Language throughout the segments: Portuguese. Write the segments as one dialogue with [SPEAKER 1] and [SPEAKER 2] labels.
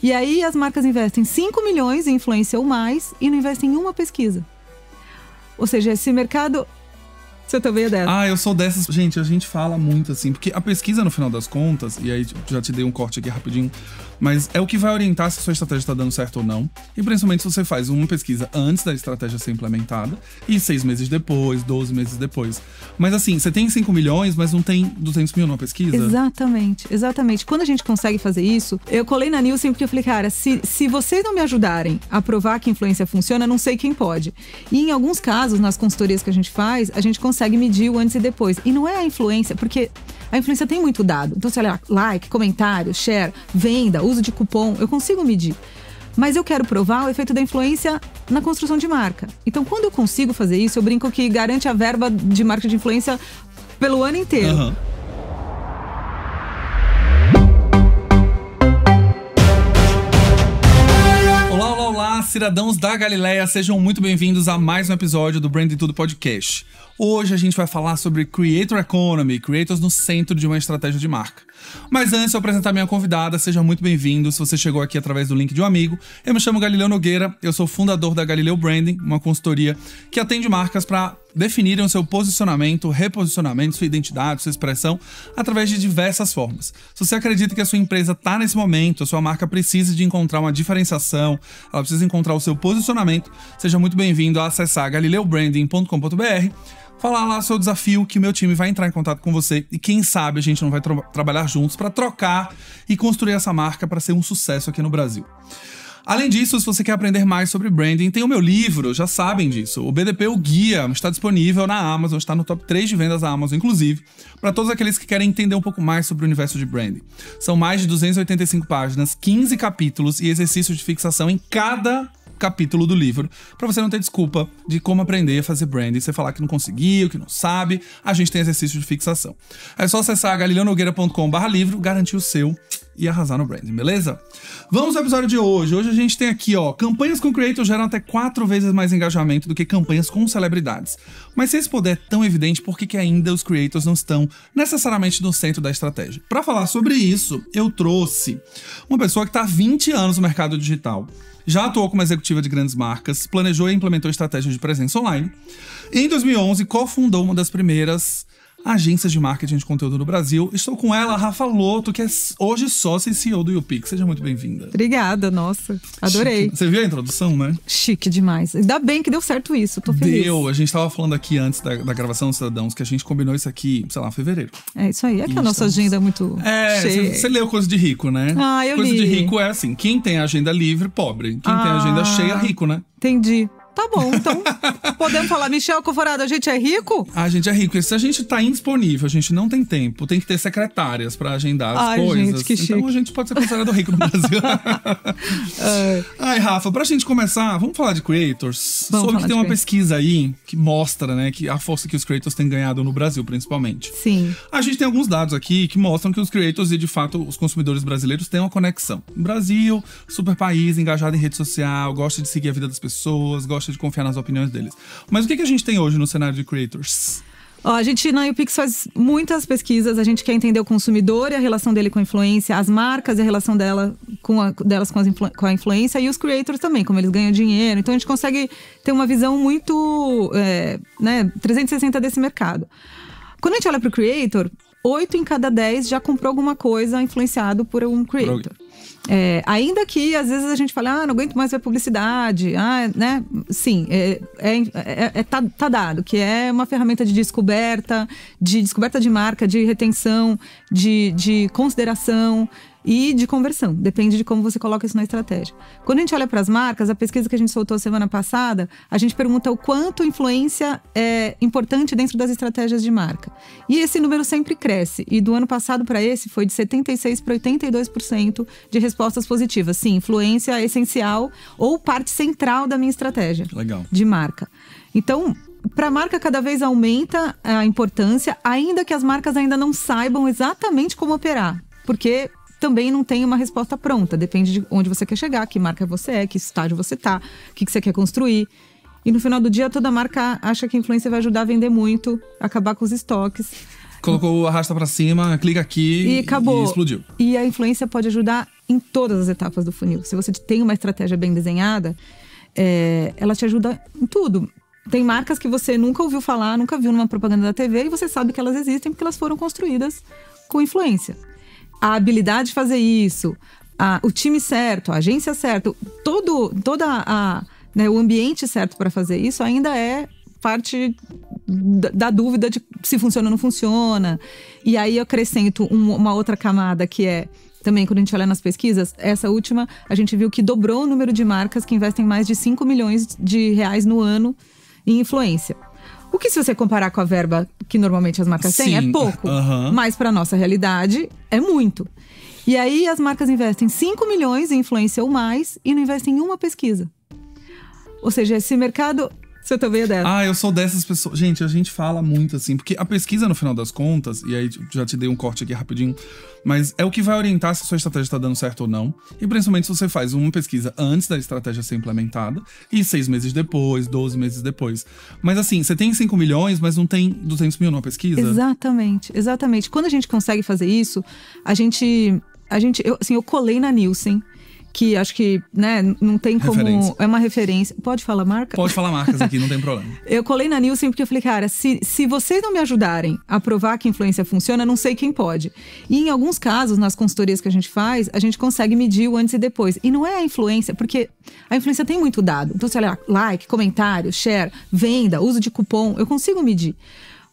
[SPEAKER 1] E aí as marcas investem 5 milhões em influência ou mais e não investem em uma pesquisa. Ou seja, esse mercado... Você também é dessa?
[SPEAKER 2] Eu sou dessas. Gente, a gente fala muito assim, porque a pesquisa, no final das contas, e aí já te dei um corte aqui rapidinho, mas é o que vai orientar se a sua estratégia está dando certo ou não. E principalmente se você faz uma pesquisa antes da estratégia ser implementada e 6 meses depois, 12 meses depois. Mas assim, você tem 5 milhões, mas não tem 200 mil numa pesquisa?
[SPEAKER 1] Exatamente, exatamente. Quando a gente consegue fazer isso, eu colei na Nielsen porque eu falei, cara, se vocês não me ajudarem a provar que a influência funciona, não sei quem pode. E em alguns casos, nas consultorias que a gente faz, a gente consegue medir o antes e depois. E não é a influência, porque a influência tem muito dado. Então, se olha, like, comentário, share, venda, uso de cupom, eu consigo medir. Mas eu quero provar o efeito da influência na construção de marca. Então, quando eu consigo fazer isso, eu brinco que garante a verba de marca de influência pelo ano inteiro.
[SPEAKER 2] Uhum. Olá, cidadãos da Galileia, sejam muito bem-vindos a mais um episódio do Branding Tudo Podcast. Hoje a gente vai falar sobre Creator Economy, Creators no centro de uma estratégia de marca. Mas antes de eu apresentar minha convidada, seja muito bem-vindo. Se você chegou aqui através do link de um amigo, eu me chamo Galileu Nogueira, eu sou fundador da Galileu Branding, uma consultoria que atende marcas para definirem o seu posicionamento, reposicionamento, sua identidade, sua expressão, através de diversas formas. Se você acredita que a sua empresa está nesse momento, a sua marca precisa de encontrar uma diferenciação, ela precisa encontrar o seu posicionamento, seja muito bem-vindo a acessar galileubranding.com.br, falar lá o seu desafio, que o meu time vai entrar em contato com você e quem sabe a gente não vai trabalhar juntos para trocar e construir essa marca para ser um sucesso aqui no Brasil. Além disso, se você quer aprender mais sobre branding, tem o meu livro, já sabem disso. O BDP, o Guia, está disponível na Amazon, está no top 3 de vendas da Amazon, inclusive, para todos aqueles que querem entender um pouco mais sobre o universo de branding. São mais de 285 páginas, 15 capítulos e exercícios de fixação em cada capítulo do livro, para você não ter desculpa de como aprender a fazer branding. Você falar que não conseguiu, que não sabe, a gente tem exercício de fixação. É só acessar galileunogueira.com/livro, garantir o seu e arrasar no branding, beleza? Vamos ao episódio de hoje. Hoje a gente tem aqui, campanhas com creators geram até 4 vezes mais engajamento do que campanhas com celebridades. Mas se esse poder é tão evidente, por que ainda os creators não estão necessariamente no centro da estratégia? Para falar sobre isso, eu trouxe uma pessoa que está há 20 anos no mercado digital, já atuou como executiva de grandes marcas, planejou e implementou estratégias de presença online. E em 2011, cofundou uma das primeiras agências de marketing de conteúdo no Brasil. Estou com ela, Rafa Lotto, que é hoje sócia e CEO do YouPix. Seja muito bem-vinda.
[SPEAKER 1] Obrigada, nossa. Adorei.
[SPEAKER 2] Chique. Você viu a introdução, né?
[SPEAKER 1] Chique demais. Ainda bem que deu certo isso, tô feliz.
[SPEAKER 2] Deu. A gente tava falando aqui antes da gravação dos Cidadãos, que a gente combinou isso aqui, sei lá, em fevereiro.
[SPEAKER 1] É isso aí. É que a nossa agenda é muito cheia.
[SPEAKER 2] Você leu Coisa de Rico, né?
[SPEAKER 1] Eu
[SPEAKER 2] Coisa
[SPEAKER 1] li.
[SPEAKER 2] de Rico é assim, quem tem agenda livre, pobre. Quem tem agenda cheia, rico, né?
[SPEAKER 1] Entendi. Tá bom, então podemos falar, Michel Coforado, a gente é rico?
[SPEAKER 2] A gente é rico. E se a gente tá indisponível, a gente não tem tempo, tem que ter secretárias pra agendar as coisas.
[SPEAKER 1] Gente, que chique.
[SPEAKER 2] Então a gente pode ser considerado rico no Brasil. Ai, Rafa, pra gente começar, vamos falar de creators? Soube que tem uma pesquisa aí que mostra, né, que a força que os creators têm ganhado no Brasil, principalmente.
[SPEAKER 1] Sim.
[SPEAKER 2] A gente tem alguns dados aqui que mostram que os creators e, de fato, os consumidores brasileiros têm uma conexão. Brasil, super país, engajado em rede social, gosta de seguir a vida das pessoas, gosta de confiar nas opiniões deles. Mas o que a gente tem hoje no cenário de creators?
[SPEAKER 1] A gente na YouPix faz muitas pesquisas, a gente quer entender o consumidor e a relação dele com a influência, as marcas e a relação delas com a influência e os creators também, como eles ganham dinheiro. Então a gente consegue ter uma visão muito 360 desse mercado. Quando a gente olha para o creator, 8 em cada 10 já comprou alguma coisa influenciado por um creator. Ainda que às vezes a gente fala, não aguento mais ver publicidade, né? Sim, tá dado que é uma ferramenta de descoberta de marca, de retenção, de consideração e de conversão. Depende de como você coloca isso na estratégia. Quando a gente olha para as marcas, a pesquisa que a gente soltou semana passada, a gente pergunta o quanto influência é importante dentro das estratégias de marca. E esse número sempre cresce. E do ano passado para esse foi de 76% para 82% de respostas positivas. Sim, influência é essencial ou parte central da minha estratégia.
[SPEAKER 2] Legal.
[SPEAKER 1] De marca. Então, para a marca cada vez aumenta a importância, ainda que as marcas ainda não saibam exatamente como operar. Porque também não tem uma resposta pronta. Depende de onde você quer chegar, que marca você é, que estágio você tá, o que você quer construir. E no final do dia, toda marca acha que a influência vai ajudar a vender muito, acabar com os estoques.
[SPEAKER 2] Colocou o arrasta pra cima, clica aqui
[SPEAKER 1] e acabou.
[SPEAKER 2] E explodiu.
[SPEAKER 1] E a influência pode ajudar em todas as etapas do funil. Se você tem uma estratégia bem desenhada, ela te ajuda em tudo. Tem marcas que você nunca ouviu falar, nunca viu numa propaganda da TV e você sabe que elas existem porque elas foram construídas com influência. A habilidade de fazer isso, o time certo, a agência certa, o ambiente certo para fazer isso ainda é parte da dúvida de se funciona ou não funciona. E aí eu acrescento uma outra camada que é, também quando a gente olha nas pesquisas, essa última, a gente viu que dobrou o número de marcas que investem mais de 5 milhões de reais no ano em influência. O que, se você comparar com a verba que normalmente as marcas têm, é pouco. Mas para nossa realidade, é muito. E aí as marcas investem 5 milhões em influência ou mais e não investem em uma pesquisa. Ou seja, esse mercado... Você também é dessa?
[SPEAKER 2] Eu sou dessas pessoas. Gente, a gente fala muito assim, porque a pesquisa, no final das contas, e aí já te dei um corte aqui rapidinho, mas é o que vai orientar se a sua estratégia está dando certo ou não. E principalmente se você faz uma pesquisa antes da estratégia ser implementada e 6 meses depois, 12 meses depois. Mas assim, você tem 5 milhões, mas não tem 200 mil numa pesquisa?
[SPEAKER 1] Exatamente. Quando a gente consegue fazer isso, eu colei na Nielsen, que acho que, né, não tem como... É uma referência. Pode falar marca?
[SPEAKER 2] Pode falar marcas aqui, não tem problema.
[SPEAKER 1] Eu colei na Nielsen porque eu falei, cara, se vocês não me ajudarem a provar que a influência funciona, não sei quem pode. E em alguns casos, nas consultorias que a gente faz, a gente consegue medir o antes e depois. E não é a influência, porque a influência tem muito dado. Então, se olha, like, comentário, share, venda, uso de cupom, eu consigo medir.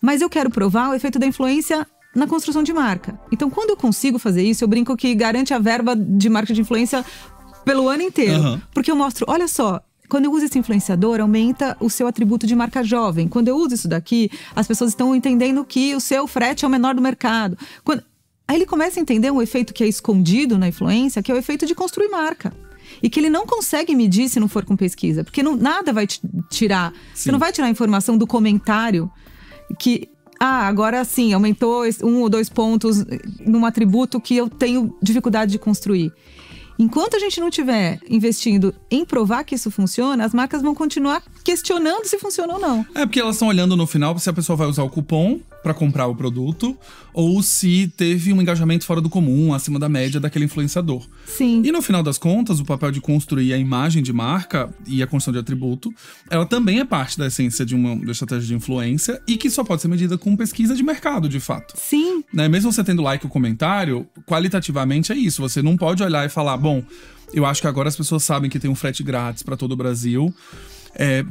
[SPEAKER 1] Mas eu quero provar o efeito da influência na construção de marca. Então, quando eu consigo fazer isso, eu brinco que garante a verba de marca de influência pelo ano inteiro. Porque eu mostro, olha só, quando eu uso esse influenciador, aumenta o seu atributo de marca jovem. Quando eu uso isso daqui, as pessoas estão entendendo que o seu frete é o menor do mercado. Aí ele começa a entender um efeito que é escondido na influência, que é o efeito de construir marca. E que ele não consegue medir se não for com pesquisa. Porque nada vai te tirar. Sim. Você não vai tirar a informação do comentário que... agora sim, aumentou 1 ou 2 pontos num atributo que eu tenho dificuldade de construir. Enquanto a gente não estiver investindo em provar que isso funciona, as marcas vão continuar questionando se funciona ou não.
[SPEAKER 2] Porque elas estão olhando no final se a pessoa vai usar o cupom para comprar o produto ou se teve um engajamento fora do comum, acima da média daquele influenciador.
[SPEAKER 1] Sim.
[SPEAKER 2] E no final das contas, o papel de construir a imagem de marca e a construção de atributo, ela também é parte da essência de uma estratégia de influência e que só pode ser medida com pesquisa de mercado, de fato.
[SPEAKER 1] Sim.
[SPEAKER 2] Né? Mesmo você tendo like ou comentário, qualitativamente é isso. Você não pode olhar e falar, bom, eu acho que agora as pessoas sabem que tem um frete grátis para todo o Brasil,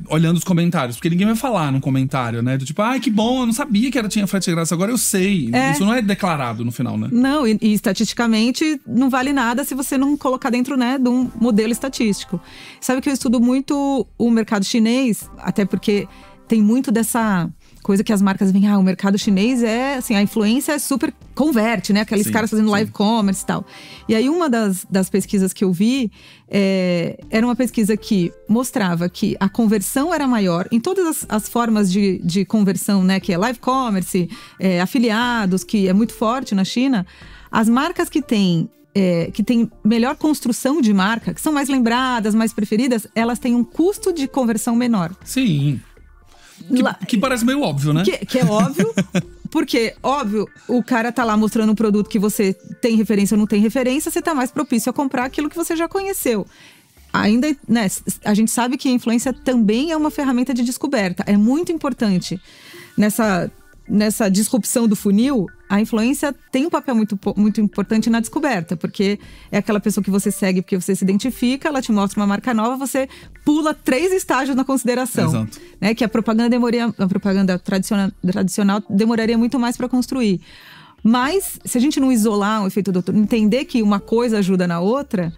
[SPEAKER 2] olhando os comentários. Porque ninguém vai falar num comentário, né? Do tipo, que bom, eu não sabia que tinha frete grátis, agora eu sei. Isso não é declarado no final, né?
[SPEAKER 1] Não, e estatisticamente não vale nada se você não colocar dentro, né, de um modelo estatístico. Sabe que eu estudo muito o mercado chinês, até porque tem muito dessa coisa que as marcas veem, o mercado chinês assim, a influência é super converte, né? Aqueles caras fazendo live commerce e tal. E aí uma das pesquisas que eu vi era uma pesquisa que mostrava que a conversão era maior em todas as formas de conversão, né? Que é live commerce, afiliados, que é muito forte na China. As marcas que têm melhor construção de marca, que são mais lembradas, mais preferidas, elas têm um custo de conversão menor.
[SPEAKER 2] Sim. Que parece meio óbvio, né?
[SPEAKER 1] Que é óbvio, porque, óbvio, o cara tá lá mostrando um produto que você tem referência ou não tem referência, você tá mais propício a comprar aquilo que você já conheceu. Ainda, né, a gente sabe que a influência também é uma ferramenta de descoberta. É muito importante nessa disrupção do funil. A influência tem um papel muito, muito importante na descoberta, porque é aquela pessoa que você segue porque você se identifica, ela te mostra uma marca nova, você pula 3 estágios na consideração.
[SPEAKER 2] Exato.
[SPEAKER 1] Né? Que a propaganda tradicional demoraria muito mais para construir. Mas, se a gente não isolar o efeito doutor, entender que uma coisa ajuda na outra...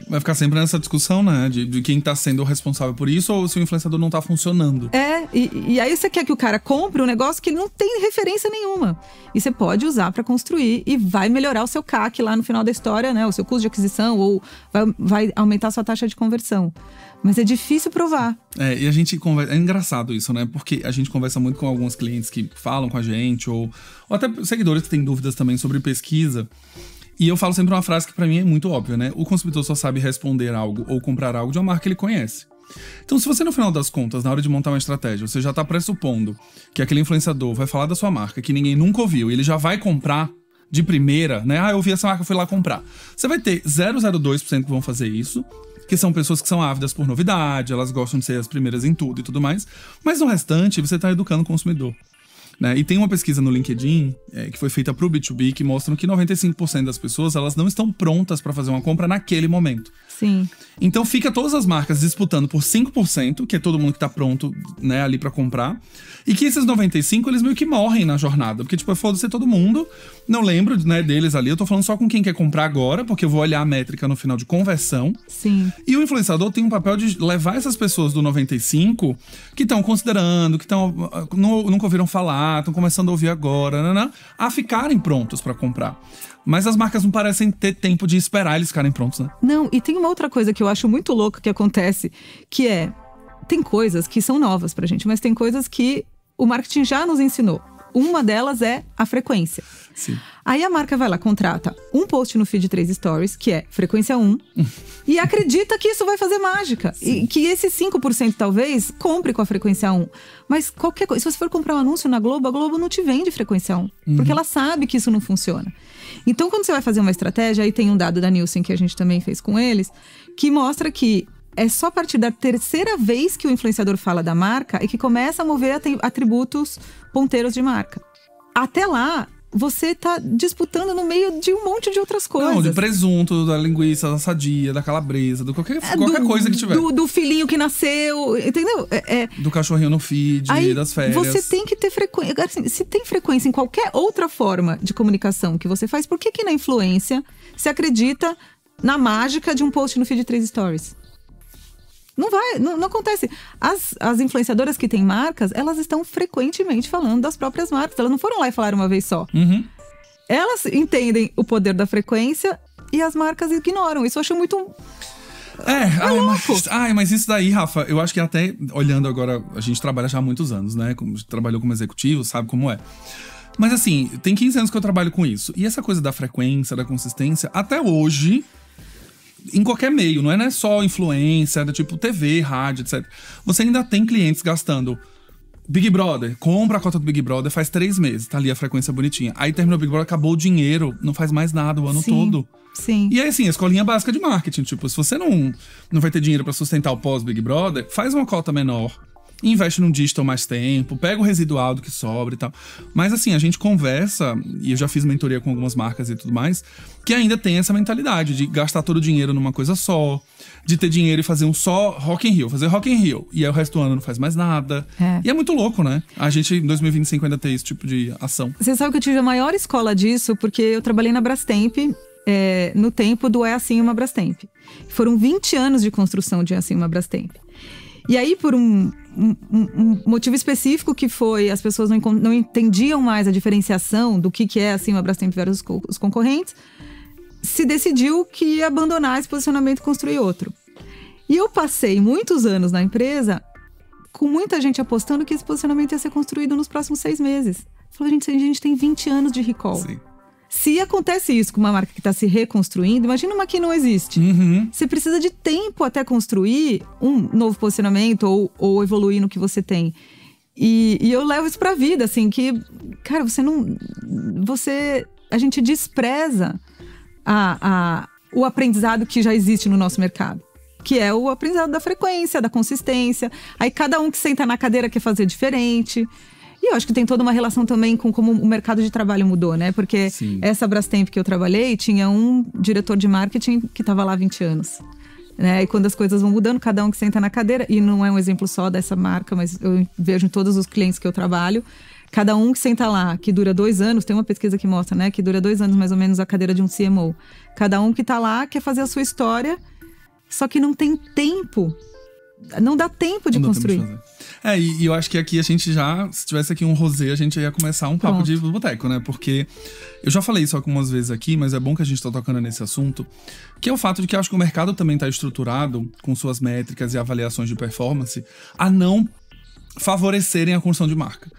[SPEAKER 2] Vai ficar sempre nessa discussão, né? De quem tá sendo responsável por isso ou se o influenciador não tá funcionando.
[SPEAKER 1] E aí você quer que o cara compre um negócio que não tem referência nenhuma. E você pode usar para construir e vai melhorar o seu CAC lá no final da história, né? O seu custo de aquisição ou vai aumentar a sua taxa de conversão. Mas é difícil provar.
[SPEAKER 2] E a gente conversa... É engraçado isso, né? Porque a gente conversa muito com alguns clientes que falam com a gente ou até seguidores que têm dúvidas também sobre pesquisa. E eu falo sempre uma frase que pra mim é muito óbvia, né? O consumidor só sabe responder algo ou comprar algo de uma marca que ele conhece. Então, se você no final das contas, na hora de montar uma estratégia, você já tá pressupondo que aquele influenciador vai falar da sua marca, que ninguém nunca ouviu, e ele já vai comprar, de primeira, né? Eu vi essa marca, fui lá comprar. Você vai ter 0,02% que vão fazer isso, que são pessoas que são ávidas por novidade, elas gostam de ser as primeiras em tudo e tudo mais. Mas no restante, você tá educando o consumidor. Né? E tem uma pesquisa no LinkedIn que foi feita pro B2B que mostram que 95% das pessoas elas não estão prontas para fazer uma compra naquele momento.
[SPEAKER 1] Sim.
[SPEAKER 2] Então fica todas as marcas disputando por 5%, que é todo mundo que tá pronto, né, ali pra comprar. E que esses 95%, eles meio que morrem na jornada. Porque, tipo, foda-se todo mundo. Não lembro, né, deles ali. Eu tô falando só com quem quer comprar agora, porque eu vou olhar a métrica no final de conversão.
[SPEAKER 1] Sim.
[SPEAKER 2] E o influenciador tem um papel de levar essas pessoas do 95% que estão considerando, que nunca ouviram falar, estão começando a ouvir agora, a ficarem prontos pra comprar. Mas as marcas não parecem ter tempo de esperar eles ficarem prontos, né?
[SPEAKER 1] Não, e tem uma outra coisa que eu acho muito louca que acontece, que é... Tem coisas que são novas pra gente, mas tem coisas que o marketing já nos ensinou. Uma delas é a frequência.
[SPEAKER 2] Sim.
[SPEAKER 1] Aí a marca vai lá, contrata um post no feed 3 Stories, que é frequência 1, e acredita que isso vai fazer mágica. Sim. E que esse 5% talvez compre com a frequência 1. Mas qualquer coisa, se você for comprar um anúncio na Globo, a Globo não te vende frequência 1. Porque ela sabe que isso não funciona. Então, quando você vai fazer uma estratégia, aí tem um dado da Nielsen que a gente também fez com eles, que mostra que é só a partir da terceira vez que o influenciador fala da marca e que começa a mover atributos ponteiros de marca. Até lá, você tá disputando no meio de um monte de outras coisas.
[SPEAKER 2] Não, de presunto, da linguiça, da sadia, da calabresa, qualquer coisa que tiver.
[SPEAKER 1] Do filhinho que nasceu, entendeu?
[SPEAKER 2] Do cachorrinho no feed, aí, das férias.
[SPEAKER 1] Você tem que ter frequência. Assim, se tem frequência em qualquer outra forma de comunicação que você faz, por que na influência você acredita na mágica de um post no feed 3 Stories? Não vai, não acontece. As influenciadoras que têm marcas, elas estão frequentemente falando das próprias marcas. Elas não foram lá e falaram uma vez só.
[SPEAKER 2] Uhum.
[SPEAKER 1] Elas entendem o poder da frequência e as marcas ignoram. Isso eu acho muito...
[SPEAKER 2] Mas isso daí, Rafa, eu acho que até olhando agora, a gente trabalha já há muitos anos, né? Trabalhou como executivo, sabe como é. Mas assim, tem 15 anos que eu trabalho com isso. E essa coisa da frequência, da consistência, até hoje... Em qualquer meio, não é só influência, tipo TV, rádio, etc. Você ainda tem clientes gastando Big Brother, compra a cota do Big Brother, faz 3 meses, tá ali a frequência bonitinha. Aí terminou o Big Brother, acabou o dinheiro, não faz mais nada o ano todo.
[SPEAKER 1] Sim.
[SPEAKER 2] E aí, assim, a escolinha básica de marketing, tipo, se você não vai ter dinheiro pra sustentar o pós-Big Brother, faz uma cota menor. Investe num digital mais tempo, pega o residual do que sobra e tal. Mas assim, a gente conversa, e eu já fiz mentoria com algumas marcas e tudo mais, que ainda tem essa mentalidade de gastar todo o dinheiro numa coisa só, de ter dinheiro e fazer um só Rock in Rio, fazer Rock in Rio. E aí o resto do ano não faz mais nada. E é muito louco, né? A gente em 2025 ainda tem esse tipo de ação. Você
[SPEAKER 1] sabe que eu tive a maior escola disso, porque eu trabalhei na Brastemp, no tempo do É Assim Uma Brastemp. Foram 20 anos de construção de É Assim Uma Brastemp. E aí, por um motivo específico que foi, as pessoas não entendiam mais a diferenciação do que é assim uma Brastemp versus os concorrentes, se decidiu que ia abandonar esse posicionamento e construir outro. E eu passei muitos anos na empresa com muita gente apostando que esse posicionamento ia ser construído nos próximos 6 meses. Falou, a gente tem 20 anos de recall.
[SPEAKER 2] Sim.
[SPEAKER 1] Se acontece isso com uma marca que está se reconstruindo, imagina uma que não existe.
[SPEAKER 2] Uhum.
[SPEAKER 1] Você precisa de tempo até construir um novo posicionamento ou evoluir no que você tem. E eu levo isso pra vida, assim, que, cara, a gente despreza o aprendizado que já existe no nosso mercado. Que é o aprendizado da frequência, da consistência. Aí cada um que senta na cadeira quer fazer diferente. E eu acho que tem toda uma relação também com como o mercado de trabalho mudou, né? Porque essa Brastemp que eu trabalhei tinha um diretor de marketing que estava lá há 20 anos. Né? E quando as coisas vão mudando, cada um que senta na cadeira, e não é um exemplo só dessa marca, mas eu vejo em todos os clientes que eu trabalho, cada um que senta lá, que dura 2 anos, tem uma pesquisa que mostra, né? Que dura 2 anos mais ou menos a cadeira de um CMO. Cada um que tá lá quer fazer a sua história, só que não tem tempo. Não dá tempo de construir.
[SPEAKER 2] E eu acho que aqui a gente já, se tivesse aqui um rosé, a gente ia começar um papo de boteco, né? Porque eu já falei isso algumas vezes aqui, mas é bom que a gente tá tocando nesse assunto, que é o fato de que eu acho que o mercado também tá estruturado, com suas métricas e avaliações de performance, a não favorecerem a construção de marca.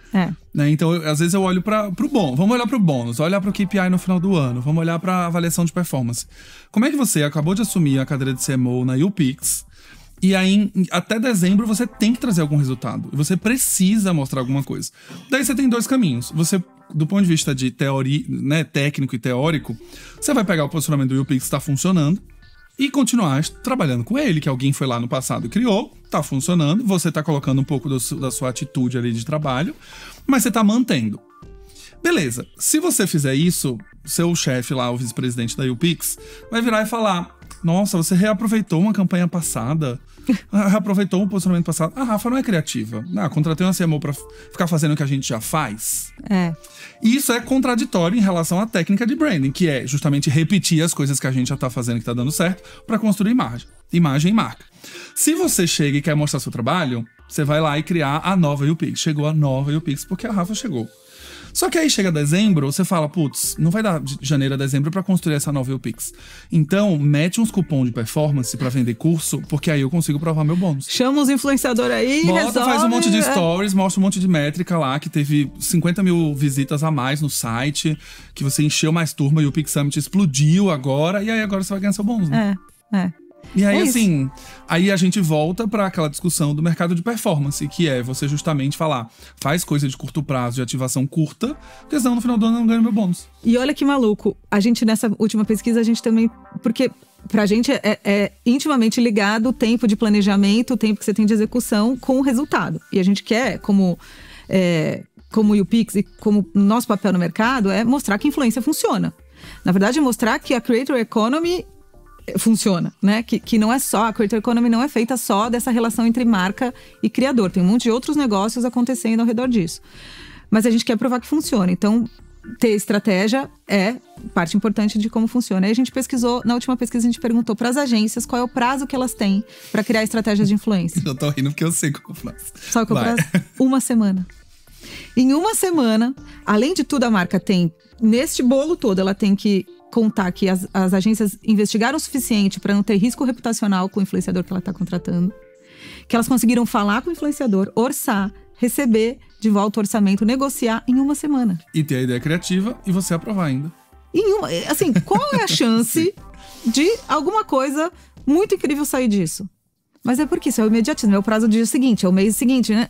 [SPEAKER 2] Né? Então, às vezes eu olho pro bom. Vamos olhar pro bônus, olhar pro KPI no final do ano, vamos olhar pra avaliação de performance. Como é que você acabou de assumir a cadeira de CMO na YouPix, e aí, até dezembro, você tem que trazer algum resultado. E você precisa mostrar alguma coisa. Daí você tem 2 caminhos. Você do ponto de vista de teoria, né, técnico e teórico, você vai pegar o posicionamento do YouPix que está funcionando e continuar trabalhando com ele, que alguém foi lá no passado e criou, tá funcionando, você tá colocando um pouco da sua atitude ali de trabalho, mas você tá mantendo. Beleza, se você fizer isso, seu chefe lá, o vice-presidente da YouPix, vai virar e falar: nossa, você reaproveitou uma campanha passada, reaproveitou um posicionamento passado. A Rafa não é criativa. Contratei uma CMO pra ficar fazendo o que a gente já faz. E isso é contraditório em relação à técnica de branding, que é justamente repetir as coisas que a gente já tá fazendo que tá dando certo pra construir imagem e marca. Se você chega e quer mostrar seu trabalho, você vai lá e criar a nova YouPix. Chegou a nova YouPix porque a Rafa chegou. Só que aí chega dezembro, você fala: putz, não vai dar de janeiro a dezembro pra construir essa nova YouPix. Então, mete uns cupom de performance pra vender curso, porque aí eu consigo provar meu bônus.
[SPEAKER 1] Chama os influenciadores aí,
[SPEAKER 2] faz um monte de stories, mostra um monte de métrica lá, que teve 50 mil visitas a mais no site, que você encheu mais turma e o YouPix Summit explodiu agora, e aí agora você vai ganhar seu bônus, né? E aí, assim, aí a gente volta pra aquela discussão do mercado de performance, que é você justamente falar: faz coisa de curto prazo, de ativação curta, porque senão no final do ano eu não ganho meu bônus.
[SPEAKER 1] E olha que maluco, a gente nessa última pesquisa, a gente também, porque pra gente é intimamente ligado o tempo de planejamento, o tempo que você tem de execução com o resultado. E a gente quer, como o YouPix e como nosso papel no mercado, é mostrar que a influência funciona. Na verdade, é mostrar que a Creator Economy funciona, né? Que não é só, a Creator Economy não é feita só dessa relação entre marca e criador. Tem um monte de outros negócios acontecendo ao redor disso. Mas a gente quer provar que funciona. Então, ter estratégia é parte importante de como funciona. Aí a gente pesquisou, na última pesquisa a gente perguntou para as agências qual é o prazo que elas têm para criar estratégias de influência.
[SPEAKER 2] Eu tô rindo porque eu sei qual é o prazo.
[SPEAKER 1] Sabe qual é o prazo? 1 semana. Em 1 semana, além de tudo, a marca tem, neste bolo todo, ela tem que contar que as agências investigaram o suficiente para não ter risco reputacional com o influenciador que ela está contratando, que elas conseguiram falar com o influenciador, orçar, receber de volta o orçamento, negociar em 1 semana. E
[SPEAKER 2] ter a ideia criativa e você aprovar ainda.
[SPEAKER 1] Assim, qual é a chance de alguma coisa muito incrível sair disso? Mas é porque isso é o imediatismo, é o prazo do dia seguinte, é o mês seguinte, né?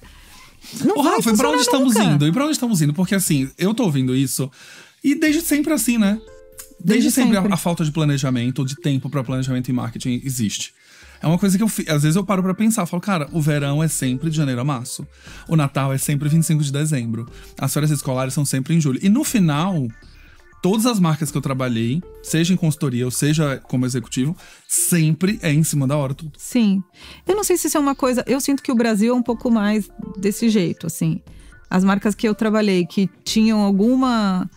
[SPEAKER 1] Não vai
[SPEAKER 2] Rafa, pra onde estamos
[SPEAKER 1] nunca.
[SPEAKER 2] indo? E pra onde estamos indo? Porque assim, eu tô ouvindo isso e desde sempre assim, né? Desde sempre. A falta de planejamento, ou de tempo para planejamento e marketing existe. É uma coisa que às vezes eu paro pra pensar, falo: cara, o verão é sempre de janeiro a março. O Natal é sempre 25 de dezembro. As férias escolares são sempre em julho. E no final, todas as marcas que eu trabalhei, seja em consultoria ou seja como executivo, sempre é em cima da hora tudo.
[SPEAKER 1] Sim. Eu não sei se isso é uma coisa... Eu sinto que o Brasil é um pouco mais desse jeito, assim. As marcas que eu trabalhei que tinham alguma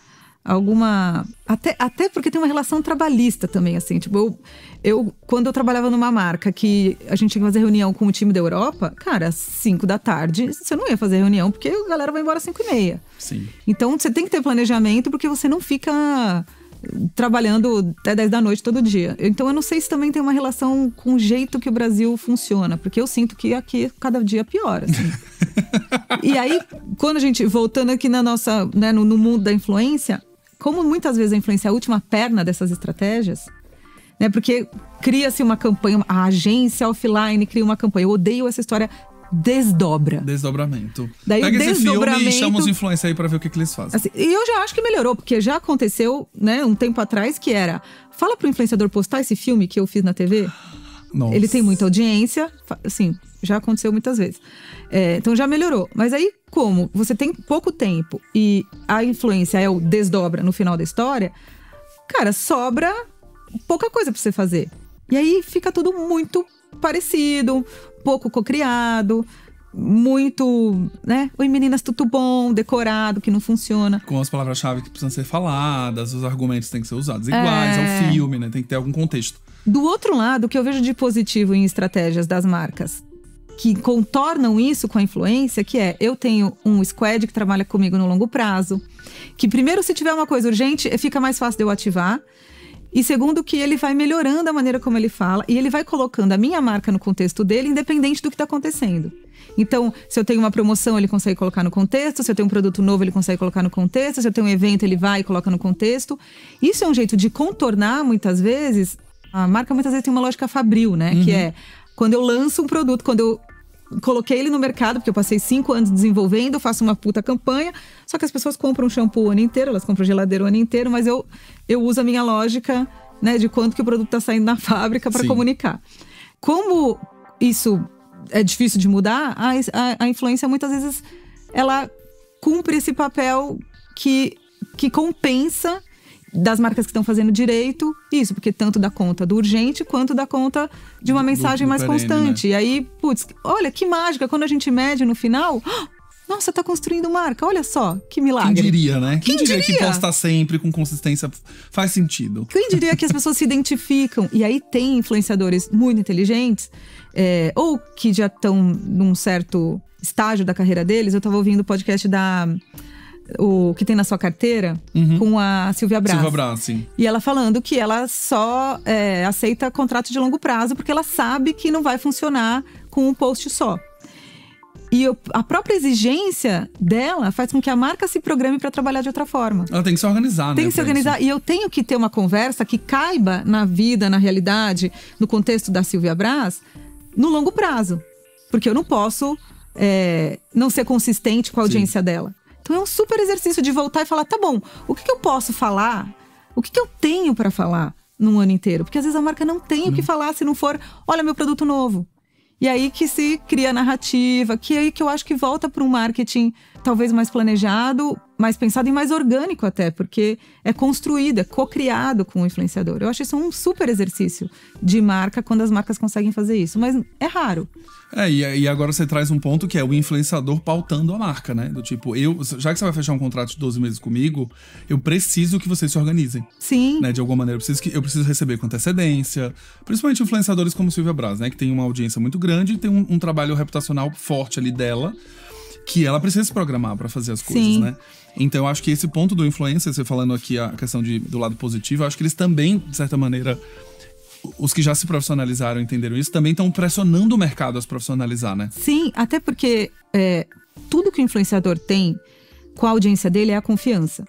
[SPEAKER 1] até porque tem uma relação trabalhista também, assim, tipo, eu quando eu trabalhava numa marca que a gente tinha que fazer reunião com o time da Europa, cara, às 5 da tarde, você não ia fazer reunião porque a galera vai embora às 5:30.
[SPEAKER 2] Sim.
[SPEAKER 1] Então você tem que ter planejamento porque você não fica trabalhando até 10 da noite todo dia. Então eu não sei se também tem uma relação com o jeito que o Brasil funciona, porque eu sinto que aqui cada dia pior, assim. E aí, quando a gente, voltando aqui na nossa, né, no mundo da influência, como muitas vezes a influência é a última perna dessas estratégias, né? Porque cria-se uma campanha, a agência offline cria uma campanha. Eu odeio essa história,
[SPEAKER 2] desdobramento.
[SPEAKER 1] Daí
[SPEAKER 2] pega esse filme e chama os influencers aí pra ver o que eles fazem.
[SPEAKER 1] Assim, e eu já acho que melhorou, porque já aconteceu, né, um tempo atrás, que era: fala pro influenciador postar esse filme que eu fiz na TV.
[SPEAKER 2] Nossa.
[SPEAKER 1] Ele tem muita audiência, assim, já aconteceu muitas vezes. Então já melhorou. Mas aí, como você tem pouco tempo e a influência é o desdobra no final da história, cara, sobra pouca coisa pra você fazer. E aí fica tudo muito parecido, pouco cocriado, muito, né? Oi meninas, tudo bom, decorado, que não funciona.
[SPEAKER 2] Com as palavras-chave que precisam ser faladas, os argumentos têm que ser usados iguais ao filme, né? Tem que ter algum contexto.
[SPEAKER 1] Do outro lado, o que eu vejo de positivo em estratégias das marcas que contornam isso com a influência, que é: eu tenho um squad que trabalha comigo no longo prazo, que primeiro, se tiver uma coisa urgente, fica mais fácil de eu ativar. E segundo, que ele vai melhorando a maneira como ele fala e ele vai colocando a minha marca no contexto dele, independente do que está acontecendo. Então, se eu tenho uma promoção, ele consegue colocar no contexto. Se eu tenho um produto novo, ele consegue colocar no contexto. Se eu tenho um evento, ele vai e coloca no contexto. Isso é um jeito de contornar, muitas vezes. A marca muitas vezes tem uma lógica fabril, né? Que é: quando eu lanço um produto, quando eu coloquei ele no mercado, porque eu passei 5 anos desenvolvendo, faço uma puta campanha, só que as pessoas compram shampoo o ano inteiro, elas compram geladeira o ano inteiro, mas eu uso a minha lógica, né, de quanto que o produto está saindo na fábrica para comunicar. Como isso é difícil de mudar, a influência muitas vezes ela cumpre esse papel que compensa das marcas que estão fazendo direito isso, porque tanto dá conta do urgente quanto dá conta de uma mensagem mais perene, constante. Né? E aí, putz, olha que mágica, quando a gente mede no final, nossa, tá construindo marca, olha só, que milagre.
[SPEAKER 2] Quem diria, né? Quem diria que postar sempre com consistência faz sentido?
[SPEAKER 1] Quem diria que as pessoas se identificam? E aí tem influenciadores muito inteligentes, ou que já estão num certo estágio da carreira deles. Eu tava ouvindo o podcast o que tem na sua carteira, com a Silvia Braz.
[SPEAKER 2] Silvia Braz, sim.
[SPEAKER 1] E ela falando que ela só aceita contrato de longo prazo porque ela sabe que não vai funcionar com um post só. E a própria exigência dela faz com que a marca se programe para trabalhar de outra forma.
[SPEAKER 2] Ela tem que se organizar, né?
[SPEAKER 1] Tem que se organizar. Isso. E eu tenho que ter uma conversa que caiba na vida, na realidade, no contexto da Silvia Braz, no longo prazo. Porque eu não posso não ser consistente com a audiência dela. Então é um super exercício de voltar e falar, tá bom, o que eu posso falar? O que eu tenho para falar num ano inteiro? Porque às vezes a marca não tem o que falar se não for, olha meu produto novo. E aí que se cria a narrativa, que é aí que eu acho que volta para um marketing talvez mais planejado, mais pensado e mais orgânico até, porque é construído, é co-criado com o influenciador. Eu acho isso um super exercício de marca quando as marcas conseguem fazer isso, mas é raro.
[SPEAKER 2] E agora você traz um ponto que é o influenciador pautando a marca, né? Do tipo, já que você vai fechar um contrato de 12 meses comigo, eu preciso que vocês se organizem.
[SPEAKER 1] Sim.
[SPEAKER 2] Né? De alguma maneira, eu preciso receber com antecedência. Principalmente influenciadores como Silvia Braz, né? Que tem uma audiência muito grande e tem um trabalho reputacional forte ali dela, que ela precisa se programar para fazer as coisas, né? Então, eu acho que esse ponto do influencer, você falando aqui a questão do lado positivo, eu acho que eles também, de certa maneira, os que já se profissionalizaram entenderam isso, também estão pressionando o mercado a se profissionalizar, né?
[SPEAKER 1] Sim, até porque tudo que o influenciador tem com a audiência dele é a confiança.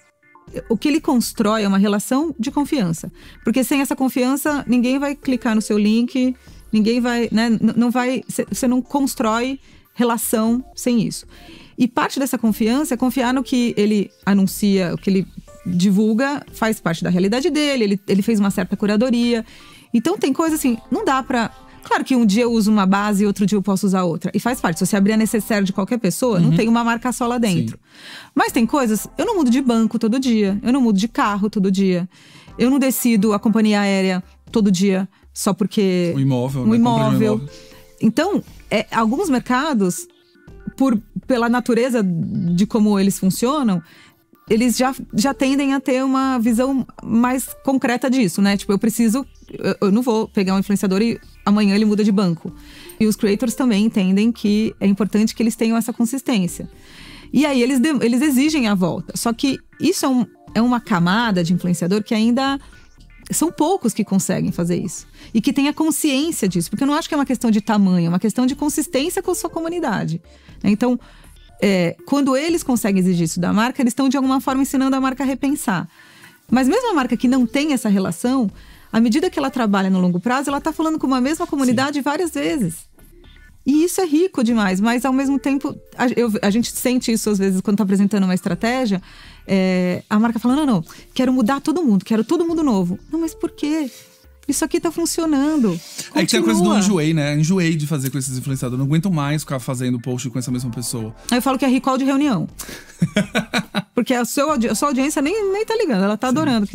[SPEAKER 1] O que ele constrói é uma relação de confiança. Porque sem essa confiança, ninguém vai clicar no seu link, ninguém vai, né? Você não constrói relação sem isso. E parte dessa confiança é confiar no que ele anuncia, o que ele divulga, faz parte da realidade dele, ele fez uma certa curadoria. Então tem coisa assim, não dá pra... Claro que um dia eu uso uma base e outro dia eu posso usar outra. E faz parte, se você abrir a necessaire de qualquer pessoa, não tem uma marca só lá dentro. Sim. Mas tem coisas, eu não mudo de banco todo dia, eu não mudo de carro todo dia. Eu não decido a companhia aérea todo dia só porque...
[SPEAKER 2] O imóvel,
[SPEAKER 1] né? Imóvel. Então, alguns mercados, pela natureza de como eles funcionam, eles já tendem a ter uma visão mais concreta disso, né? Tipo, eu não vou pegar um influenciador e amanhã ele muda de banco. E os creators também entendem que é importante que eles tenham essa consistência. E aí eles exigem a volta. Só que isso é uma camada de influenciador que ainda... São poucos que conseguem fazer isso. E que tenha consciência disso. Porque eu não acho que é uma questão de tamanho, é uma questão de consistência com a sua comunidade. Então, quando eles conseguem exigir isso da marca, eles estão de alguma forma ensinando a marca a repensar. Mas mesmo a marca que não tem essa relação, à medida que ela trabalha no longo prazo, ela está falando com uma mesma comunidade várias vezes. E isso é rico demais, mas ao mesmo tempo, a gente sente isso às vezes quando está apresentando uma estratégia, a marca fala, não, quero mudar todo mundo, quero todo mundo novo. Não, mas por quê? Isso aqui tá funcionando. Continua.
[SPEAKER 2] É que tem a coisa do enjoei, né? Enjoei de fazer com esses influenciadores. Não aguento mais ficar fazendo post com essa mesma pessoa.
[SPEAKER 1] Aí eu falo que é recall de reunião. Porque a sua audiência nem tá ligando, ela tá adorando.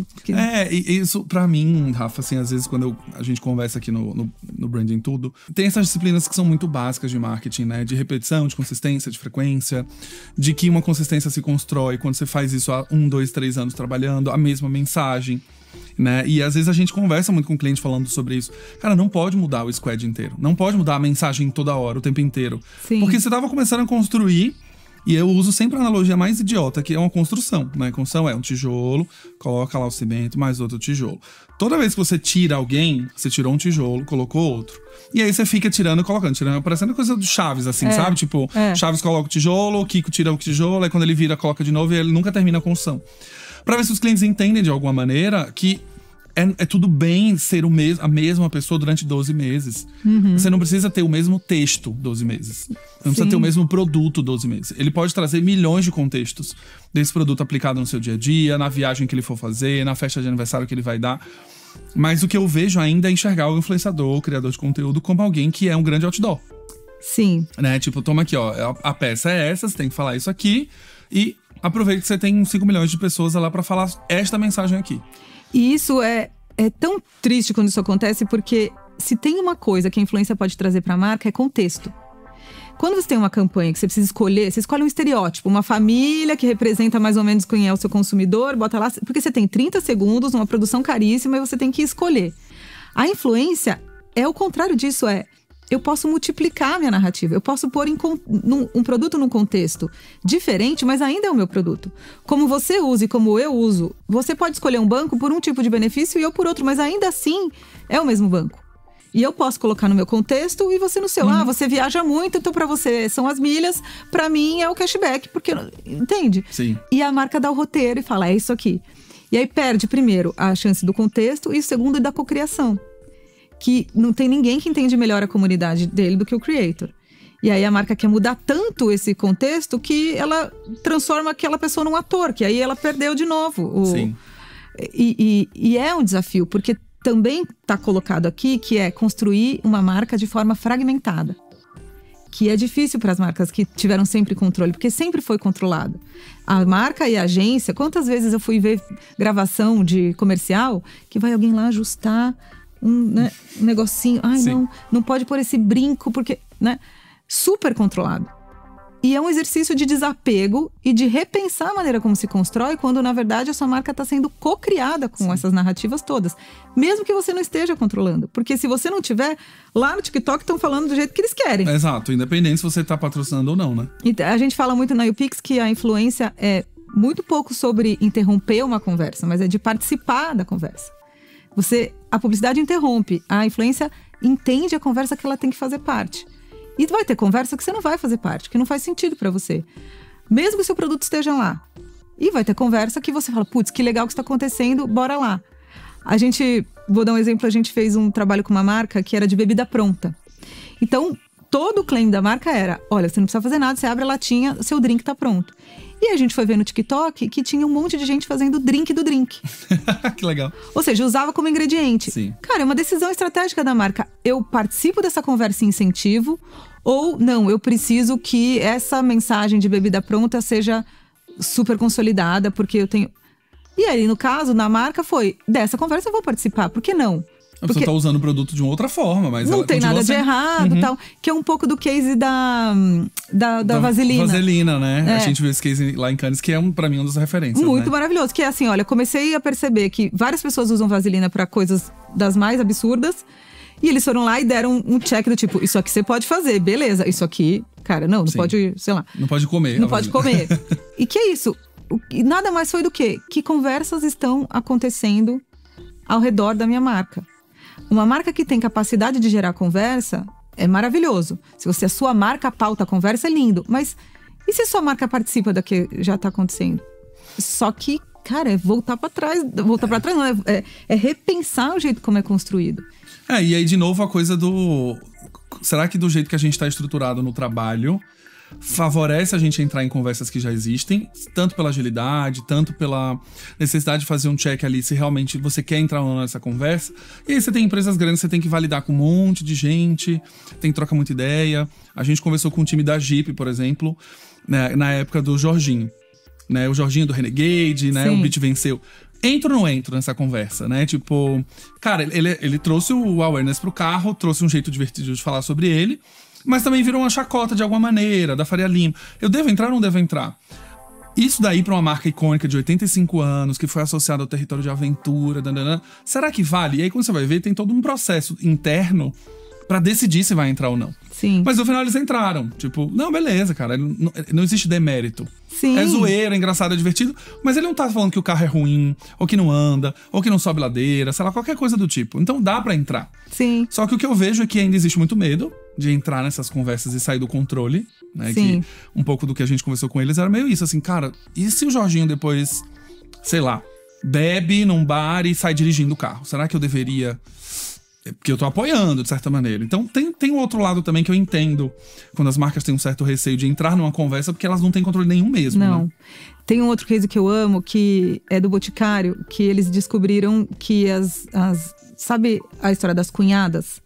[SPEAKER 2] E isso pra mim, Rafa, assim, às vezes quando a gente conversa aqui no Branding Tudo, tem essas disciplinas que são muito básicas de marketing, né? De repetição, de consistência, de frequência, de que uma consistência se constrói quando você faz isso há 1, 2, 3 anos trabalhando, a mesma mensagem, né? E às vezes a gente conversa muito com o cliente falando sobre isso. Cara, não pode mudar o squad inteiro. Não pode mudar a mensagem toda hora, o tempo inteiro.
[SPEAKER 1] Sim.
[SPEAKER 2] Porque você tava começando a construir. E eu uso sempre a analogia mais idiota, que é uma construção, né? Construção é um tijolo, coloca lá o cimento, mais outro tijolo. Toda vez que você tira alguém, você tirou um tijolo, colocou outro. E aí você fica tirando e colocando, parecendo coisa do Chaves, assim, sabe? Tipo, Chaves coloca o tijolo, o Kiko tira o tijolo, aí quando ele vira, coloca de novo e ele nunca termina a construção. Pra ver se os clientes entendem de alguma maneira que é tudo bem ser a mesma pessoa durante 12 meses. Você não precisa ter o mesmo texto 12 meses. Não precisa ter o mesmo produto 12 meses. Ele pode trazer milhões de contextos desse produto aplicado no seu dia a dia, na viagem que ele for fazer, na festa de aniversário que ele vai dar. Mas o que eu vejo ainda é enxergar o influenciador, o criador de conteúdo, como alguém que é um grande outdoor.
[SPEAKER 1] Sim.
[SPEAKER 2] Né? Tipo, toma aqui, ó, a peça é essa, você tem que falar isso aqui. E aproveita que você tem 5 milhões de pessoas lá pra falar esta mensagem aqui.
[SPEAKER 1] E isso é tão triste quando isso acontece, porque se tem uma coisa que a influência pode trazer para a marca, é contexto. Quando você tem uma campanha que você precisa escolher, você escolhe um estereótipo, uma família que representa mais ou menos quem é o seu consumidor, bota lá, porque você tem 30 segundos, uma produção caríssima e você tem que escolher. A influência é o contrário disso, eu posso multiplicar a minha narrativa, eu posso pôr um produto num contexto diferente, mas ainda é o meu produto. Como você usa e como eu uso, você pode escolher um banco por um tipo de benefício e eu por outro, mas ainda assim é o mesmo banco. E eu posso colocar no meu contexto e você no seu. Você viaja muito, então pra você são as milhas, pra mim é o cashback, porque... Entende?
[SPEAKER 2] Sim.
[SPEAKER 1] E a marca dá o roteiro e fala, é isso aqui. E aí perde, primeiro, a chance do contexto e segundo, da cocriação. Que não tem ninguém que entende melhor a comunidade dele do que o creator. E aí a marca quer mudar tanto esse contexto que ela transforma aquela pessoa num ator, que aí ela perdeu de novo.
[SPEAKER 2] Sim.
[SPEAKER 1] E é um desafio, porque também está colocado aqui que é construir uma marca de forma fragmentada. Que é difícil para as marcas que tiveram sempre controle, porque sempre foi controlado. A marca e a agência, quantas vezes eu fui ver gravação de comercial que vai alguém lá ajustar um negocinho. Ai, não pode pôr esse brinco, porque... né? Super controlado. E é um exercício de desapego e de repensar a maneira como se constrói, quando, na verdade, a sua marca está sendo co-criada com essas narrativas todas. Mesmo que você não esteja controlando. Porque se você não tiver, lá no TikTok estão falando do jeito que eles querem.
[SPEAKER 2] Exato, independente se você está patrocinando ou não, né?
[SPEAKER 1] E a gente fala muito na YouPix que a influência é muito pouco sobre interromper uma conversa, mas é de participar da conversa. A publicidade interrompe, a influência entende a conversa que ela tem que fazer parte. E vai ter conversa que você não vai fazer parte, que não faz sentido pra você. Mesmo que o seu produto esteja lá. E vai ter conversa que você fala, putz, que legal que está acontecendo, bora lá. Vou dar um exemplo, a gente fez um trabalho com uma marca que era de bebida pronta. Então, todo o claim da marca era, olha, você não precisa fazer nada, você abre a latinha, seu drink tá pronto. E a gente foi ver no TikTok que tinha um monte de gente fazendo drink do drink.
[SPEAKER 2] Que legal.
[SPEAKER 1] Ou seja, usava como ingrediente.
[SPEAKER 2] Sim.
[SPEAKER 1] Cara, é uma decisão estratégica da marca. Eu participo dessa conversa e incentivo, ou não, eu preciso que essa mensagem de bebida pronta seja super consolidada, porque eu tenho... E aí, no caso, na marca foi, dessa conversa eu vou participar, por que não?
[SPEAKER 2] A pessoa tá usando o produto de uma outra forma, mas
[SPEAKER 1] não
[SPEAKER 2] ela
[SPEAKER 1] tem nada de errado, tal. Que é um pouco do case da vaselina.
[SPEAKER 2] Vaselina, né? A gente viu esse case lá em Cannes, que é, pra mim, uma das referências,
[SPEAKER 1] muito maravilhoso. Que é assim, olha, comecei a perceber que várias pessoas usam vaselina pra coisas das mais absurdas. E eles foram lá e deram um check do tipo, isso aqui você pode fazer, beleza. Isso aqui, cara, não pode, sei lá.
[SPEAKER 2] Não pode comer.
[SPEAKER 1] Não pode comer. E que é isso? E nada mais foi do que conversas estão acontecendo ao redor da minha marca. Uma marca que tem capacidade de gerar conversa é maravilhoso. Se a sua marca pauta a conversa, é lindo. Mas e se a sua marca participa da que já tá acontecendo? Só que, cara, é voltar pra trás. Voltar pra trás não, é repensar o jeito como é construído.
[SPEAKER 2] E aí, de novo, a coisa do... Será que do jeito que a gente tá estruturado no trabalho favorece a gente entrar em conversas que já existem, tanto pela agilidade, tanto pela necessidade de fazer um check ali se realmente você quer entrar ou não nessa conversa. E aí você tem empresas grandes, você tem que validar com um monte de gente, tem que trocar muita ideia. A gente conversou com o time da Jeep, por exemplo, né, na época do Jorginho, né, o Jorginho do Renegade, né, o Beat venceu. Entro ou não entro nessa conversa, né? Tipo, cara, ele trouxe o awareness pro carro, trouxe um jeito divertido de falar sobre ele, mas também virou uma chacota de alguma maneira, da Faria Lima. Eu devo entrar ou não devo entrar? Isso daí pra uma marca icônica de 85 anos, que foi associada ao território de aventura, será que vale? E aí quando você vai ver, tem todo um processo interno pra decidir se vai entrar ou não.
[SPEAKER 1] Sim.
[SPEAKER 2] Mas no final eles entraram. Tipo, não, beleza, cara, não existe demérito.
[SPEAKER 1] Sim.
[SPEAKER 2] É zoeiro, é engraçado, é divertido, mas ele não tá falando que o carro é ruim, ou que não anda, ou que não sobe ladeira, sei lá, qualquer coisa do tipo. Então dá pra entrar.
[SPEAKER 1] Sim.
[SPEAKER 2] Só que o que eu vejo é que ainda existe muito medo de entrar nessas conversas e sair do controle, né?
[SPEAKER 1] Sim.
[SPEAKER 2] Que um pouco do que a gente conversou com eles era meio isso, assim, cara, e se o Jorginho depois, sei lá, bebe num bar e sai dirigindo o carro. Será que eu deveria? Porque eu tô apoiando, de certa maneira. Então tem um outro lado também que eu entendo quando as marcas têm um certo receio de entrar numa conversa, porque elas não têm controle nenhum mesmo.
[SPEAKER 1] Não.
[SPEAKER 2] Né?
[SPEAKER 1] Tem um outro case que eu amo, que é do Boticário, que eles descobriram que sabe a história das cunhadas?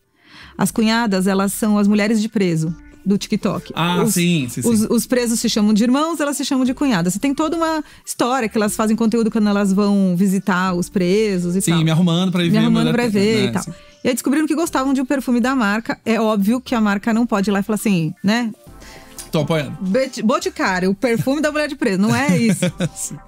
[SPEAKER 1] As cunhadas, elas são as mulheres de preso do TikTok.
[SPEAKER 2] Sim.
[SPEAKER 1] Os presos se chamam de irmãos, elas se chamam de cunhadas. E tem toda uma história que elas fazem conteúdo quando elas vão visitar os presos e tal.
[SPEAKER 2] Sim, me arrumando pra ir ver.
[SPEAKER 1] Me arrumando pra ver e tal.
[SPEAKER 2] Sim.
[SPEAKER 1] E aí descobriram que gostavam de um perfume da marca. É óbvio que a marca não pode ir lá e falar assim, né?
[SPEAKER 2] Tô apoiando.
[SPEAKER 1] Boticário, o perfume da mulher de preso. Não é isso.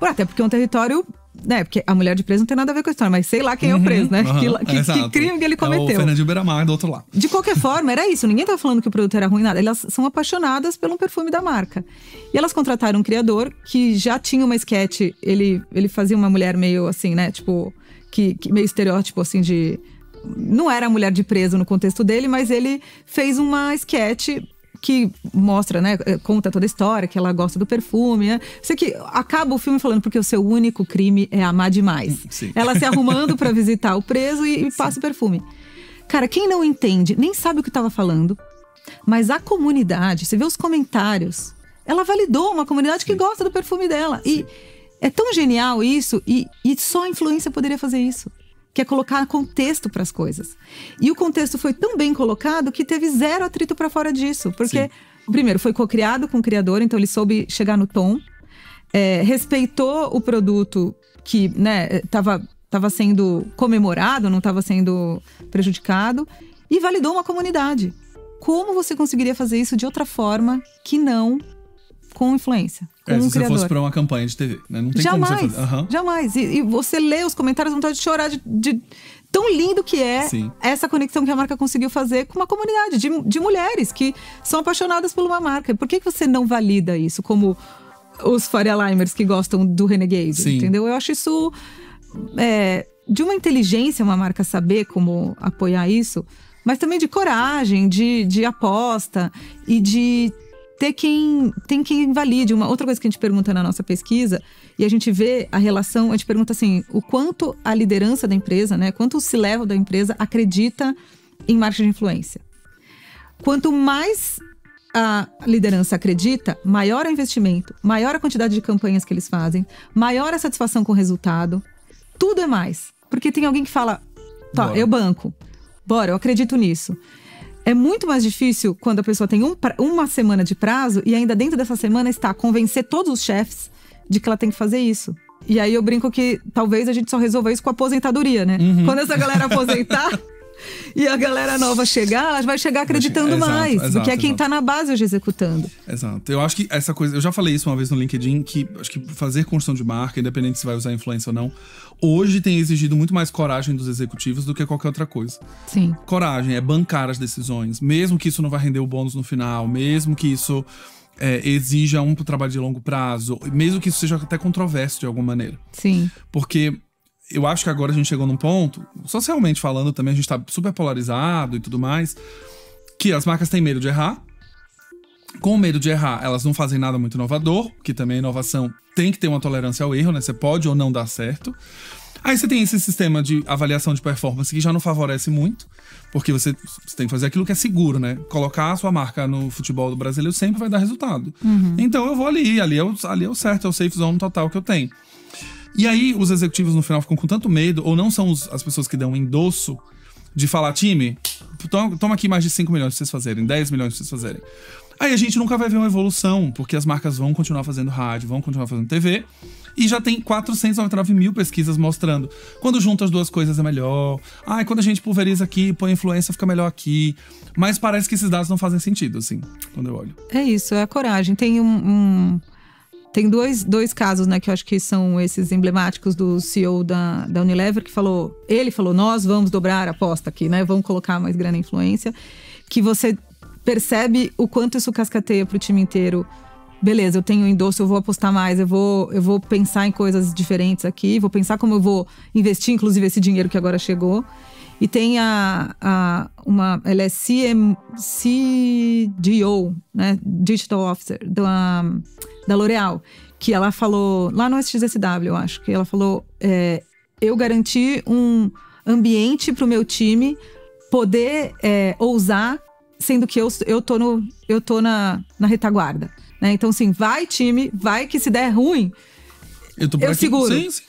[SPEAKER 1] Até porque é um território... né? Porque a mulher de preso não tem nada a ver com a história. Mas sei lá quem é o preso, né? Que crime que ele cometeu.
[SPEAKER 2] É o Fernandinho Beiramar do outro lado.
[SPEAKER 1] De qualquer forma, era isso. Ninguém tava falando que o produto era ruim, nada. Elas são apaixonadas pelo perfume da marca. E elas contrataram um criador que já tinha uma sketch. Ele fazia uma mulher meio assim, né? Tipo, que meio estereótipo, assim, de... Não era a mulher de preso no contexto dele, mas ele fez uma sketch que mostra, né? Conta toda a história, que ela gosta do perfume, né? Sei que acaba o filme falando porque o seu único crime é amar demais.
[SPEAKER 2] Sim.
[SPEAKER 1] Ela se arrumando pra visitar o preso e passa o perfume. Cara, quem não entende, nem sabe o que tava falando, mas a comunidade, você vê os comentários, ela validou uma comunidade que gosta do perfume dela. Sim. E é tão genial isso, e só a influência poderia fazer isso. Que é colocar contexto para as coisas. E o contexto foi tão bem colocado que teve zero atrito para fora disso. Porque, primeiro, foi co-criado com o criador, então ele soube chegar no tom. Respeitou o produto que, né, tava sendo comemorado, não estava sendo prejudicado. E validou uma comunidade. Como você conseguiria fazer isso de outra forma que não com influência?
[SPEAKER 2] Se você fosse pra uma campanha de TV, né? Não tem
[SPEAKER 1] jamais,
[SPEAKER 2] como você fazer. Uhum.
[SPEAKER 1] Jamais. E você lê os comentários, vontade de chorar de tão lindo que é essa conexão que a marca conseguiu fazer com uma comunidade de mulheres que são apaixonadas por uma marca. Por que você não valida isso como os Faria Limers que gostam do Renegade? Sim. Entendeu? Eu acho isso de uma inteligência, uma marca saber como apoiar isso, mas também de coragem, de aposta e de tem quem valide. Uma outra coisa que a gente pergunta na nossa pesquisa, e a gente vê a relação, a gente pergunta assim, o quanto a liderança da empresa, né, quanto o C-level da empresa acredita em marketing de influência. Quanto mais a liderança acredita, maior é o investimento, maior a quantidade de campanhas que eles fazem, maior a satisfação com o resultado, tudo é mais. Porque tem alguém que fala, tá, eu banco, bora, eu acredito nisso. É muito mais difícil quando a pessoa tem uma semana de prazo e ainda dentro dessa semana está a convencer todos os chefes de que ela tem que fazer isso. E aí eu brinco que talvez a gente só resolva isso com a aposentadoria, né? Uhum. Quando essa galera aposentar e a galera nova chegar, ela vai chegar acreditando mais. Porque é quem tá na base hoje executando.
[SPEAKER 2] Exato. Eu acho que essa coisa... Eu já falei isso uma vez no LinkedIn, que acho que fazer construção de marca, independente se vai usar influência ou não, hoje tem exigido muito mais coragem dos executivos do que qualquer outra coisa.
[SPEAKER 1] Sim.
[SPEAKER 2] Coragem é bancar as decisões, mesmo que isso não vai render o bônus no final, mesmo que isso exija um trabalho de longo prazo, mesmo que isso seja até controverso de alguma maneira.
[SPEAKER 1] Sim.
[SPEAKER 2] Porque eu acho que agora a gente chegou num ponto, socialmente falando também, a gente tá super polarizado e tudo mais, que as marcas têm medo de errar. Com medo de errar, elas não fazem nada muito inovador, que também a inovação tem que ter uma tolerância ao erro, né? Você pode ou não dar certo. Aí você tem esse sistema de avaliação de performance que já não favorece muito, porque você tem que fazer aquilo que é seguro, né? Colocar a sua marca no futebol do brasileiro sempre vai dar resultado. Uhum. Então eu vou ali é o certo, é o safe zone total que eu tenho. E aí os executivos no final ficam com tanto medo, ou não são as pessoas que dão um endosso de falar, time, toma aqui mais de 5 milhões pra vocês fazerem, 10 milhões pra vocês fazerem. Aí a gente nunca vai ver uma evolução, porque as marcas vão continuar fazendo rádio, vão continuar fazendo TV, e já tem 499 mil pesquisas mostrando. Quando junta as duas coisas é melhor. Quando a gente pulveriza aqui, põe influência, fica melhor aqui. Mas parece que esses dados não fazem sentido, assim, quando eu olho.
[SPEAKER 1] É isso, é a coragem. Tem Tem dois casos, né, que eu acho que são esses emblemáticos do CEO da Unilever, que ele falou, nós vamos dobrar a aposta aqui, né, vamos colocar mais grana em influência, que você percebe o quanto isso cascateia pro time inteiro. Beleza, eu tenho endosso, eu vou apostar mais, eu vou pensar em coisas diferentes aqui, vou pensar como eu vou investir, inclusive, esse dinheiro que agora chegou. E tem ela é CDO, né, Digital Officer, da L'Oréal, que ela falou, lá no SXSW, eu acho, que ela falou, eu garanti um ambiente pro meu time poder ousar, sendo que eu tô na retaguarda, né? Então, assim, vai time, vai que se der ruim, eu seguro.
[SPEAKER 2] Sim.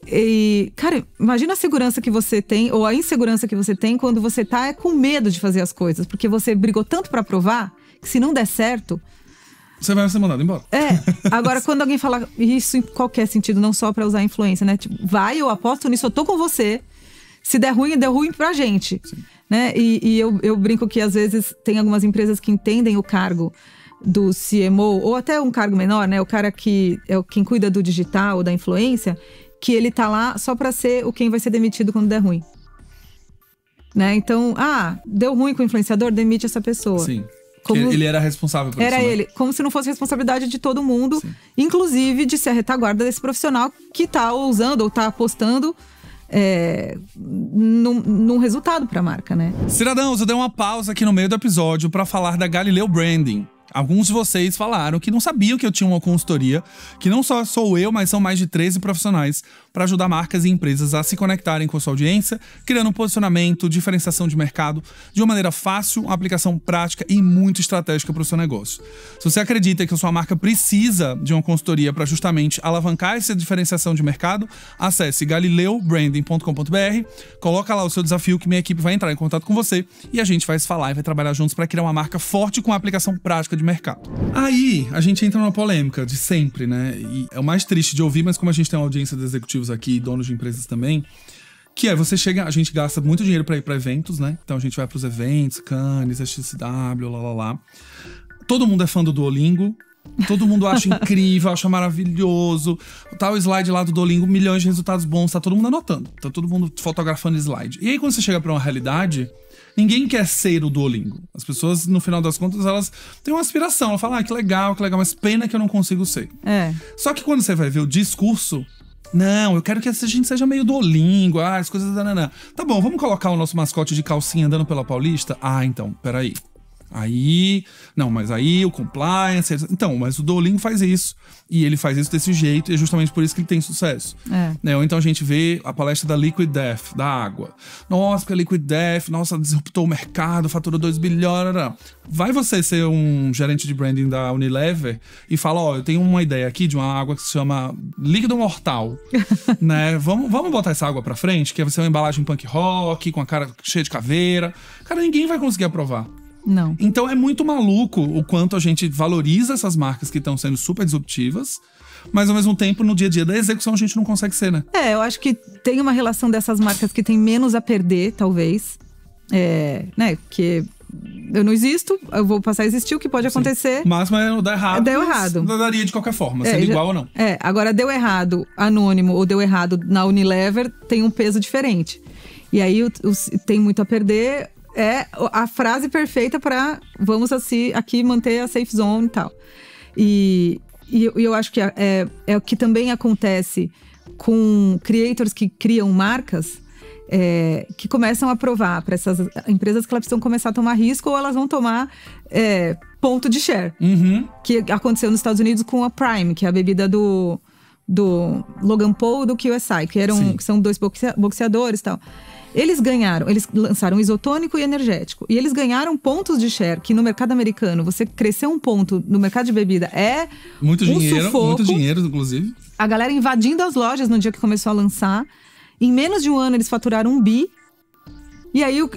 [SPEAKER 1] E, cara, imagina a segurança que você tem, ou a insegurança que você tem quando você tá com medo de fazer as coisas, porque você brigou tanto pra provar, que se não der certo...
[SPEAKER 2] Você vai ser mandado embora.
[SPEAKER 1] Agora quando alguém fala isso em qualquer sentido, não só pra usar influência, né? Tipo, eu aposto nisso, eu tô com você. Se der ruim, deu ruim pra gente. Né? E eu brinco que às vezes tem algumas empresas que entendem o cargo do CMO, ou até um cargo menor, né? O cara que é quem cuida do digital, ou da influência, que ele tá lá só pra ser quem vai ser demitido quando der ruim. Né? Então, deu ruim com o influenciador, demite essa pessoa.
[SPEAKER 2] Sim. Ele era responsável por isso.
[SPEAKER 1] Era ele, como se não fosse responsabilidade de todo mundo, sim, inclusive de ser a retaguarda desse profissional que tá usando ou tá apostando num resultado pra marca, né?
[SPEAKER 2] Cidadãos, eu dei uma pausa aqui no meio do episódio pra falar da Galileu Branding. Alguns de vocês falaram que não sabiam que eu tinha uma consultoria, que não só sou eu, mas são mais de 13 profissionais para ajudar marcas e empresas a se conectarem com a sua audiência, criando um posicionamento, diferenciação de mercado, de uma maneira fácil, uma aplicação prática e muito estratégica para o seu negócio. Se você acredita que a sua marca precisa de uma consultoria para justamente alavancar essa diferenciação de mercado, acesse galileobranding.com.br, coloca lá o seu desafio que minha equipe vai entrar em contato com você e a gente vai se falar e vai trabalhar juntos para criar uma marca forte com a aplicação prática de mercado. Aí, a gente entra numa polêmica de sempre, né? E é o mais triste de ouvir, mas como a gente tem uma audiência de executivos aqui, donos de empresas também, que você chega, a gente gasta muito dinheiro pra ir pra eventos, né? Então a gente vai pros eventos, Cannes, SXSW, lá. Todo mundo é fã do Duolingo, todo mundo acha incrível, acha maravilhoso. Tá o slide lá do Duolingo, milhões de resultados bons, tá todo mundo anotando, tá todo mundo fotografando slide. E aí quando você chega pra uma realidade, ninguém quer ser o Duolingo. As pessoas, no final das contas, elas têm uma aspiração. Elas falam, que legal, mas pena que eu não consigo ser. Só que quando você vai ver o discurso, não, eu quero que a gente seja meio Duolingo, as coisas... Tá bom, vamos colocar o nosso mascote de calcinha andando pela Paulista? Então, peraí. Mas aí o compliance... Então, mas o Duolingo faz isso. E ele faz isso desse jeito, e é justamente por isso que ele tem sucesso. Né? Ou então a gente vê a palestra da Liquid Death, da água. Nossa, porque a Liquid Death, disruptou o mercado, faturou 2 bilhões... Vai você ser um gerente de branding da Unilever e fala, eu tenho uma ideia aqui de uma água que se chama líquido mortal. Né? Vamos botar essa água pra frente, que vai ser uma embalagem punk rock, com a cara cheia de caveira. Cara, ninguém vai conseguir aprovar.
[SPEAKER 1] Não.
[SPEAKER 2] Então é muito maluco o quanto a gente valoriza essas marcas que estão sendo super disruptivas, mas ao mesmo tempo no dia a dia da execução a gente não consegue ser, né?
[SPEAKER 1] Eu acho que tem uma relação dessas marcas que tem menos a perder, talvez. Né? Porque eu não existo, eu vou passar a existir, o que pode acontecer.
[SPEAKER 2] O máximo é dar errado.
[SPEAKER 1] Deu errado.
[SPEAKER 2] Daria de qualquer forma, sendo igual ou não.
[SPEAKER 1] Agora deu errado anônimo ou deu errado na Unilever, tem um peso diferente. E aí tem muito a perder. É a frase perfeita para vamos aqui manter a safe zone e tal. E eu acho que é o que também acontece com creators que criam marcas que começam a provar para essas empresas que elas precisam começar a tomar risco ou elas vão tomar ponto de share. Que aconteceu nos Estados Unidos com a Prime, que é a bebida do Logan Paul e do QSI, que são 2 boxeadores e tal. Eles lançaram isotônico e energético. E eles ganharam pontos de share, que no mercado americano, você crescer um ponto no mercado de bebida
[SPEAKER 2] muito dinheiro, inclusive.
[SPEAKER 1] A galera invadindo as lojas no dia que começou a lançar. Em menos de um ano, eles faturaram 1 bi. E aí, o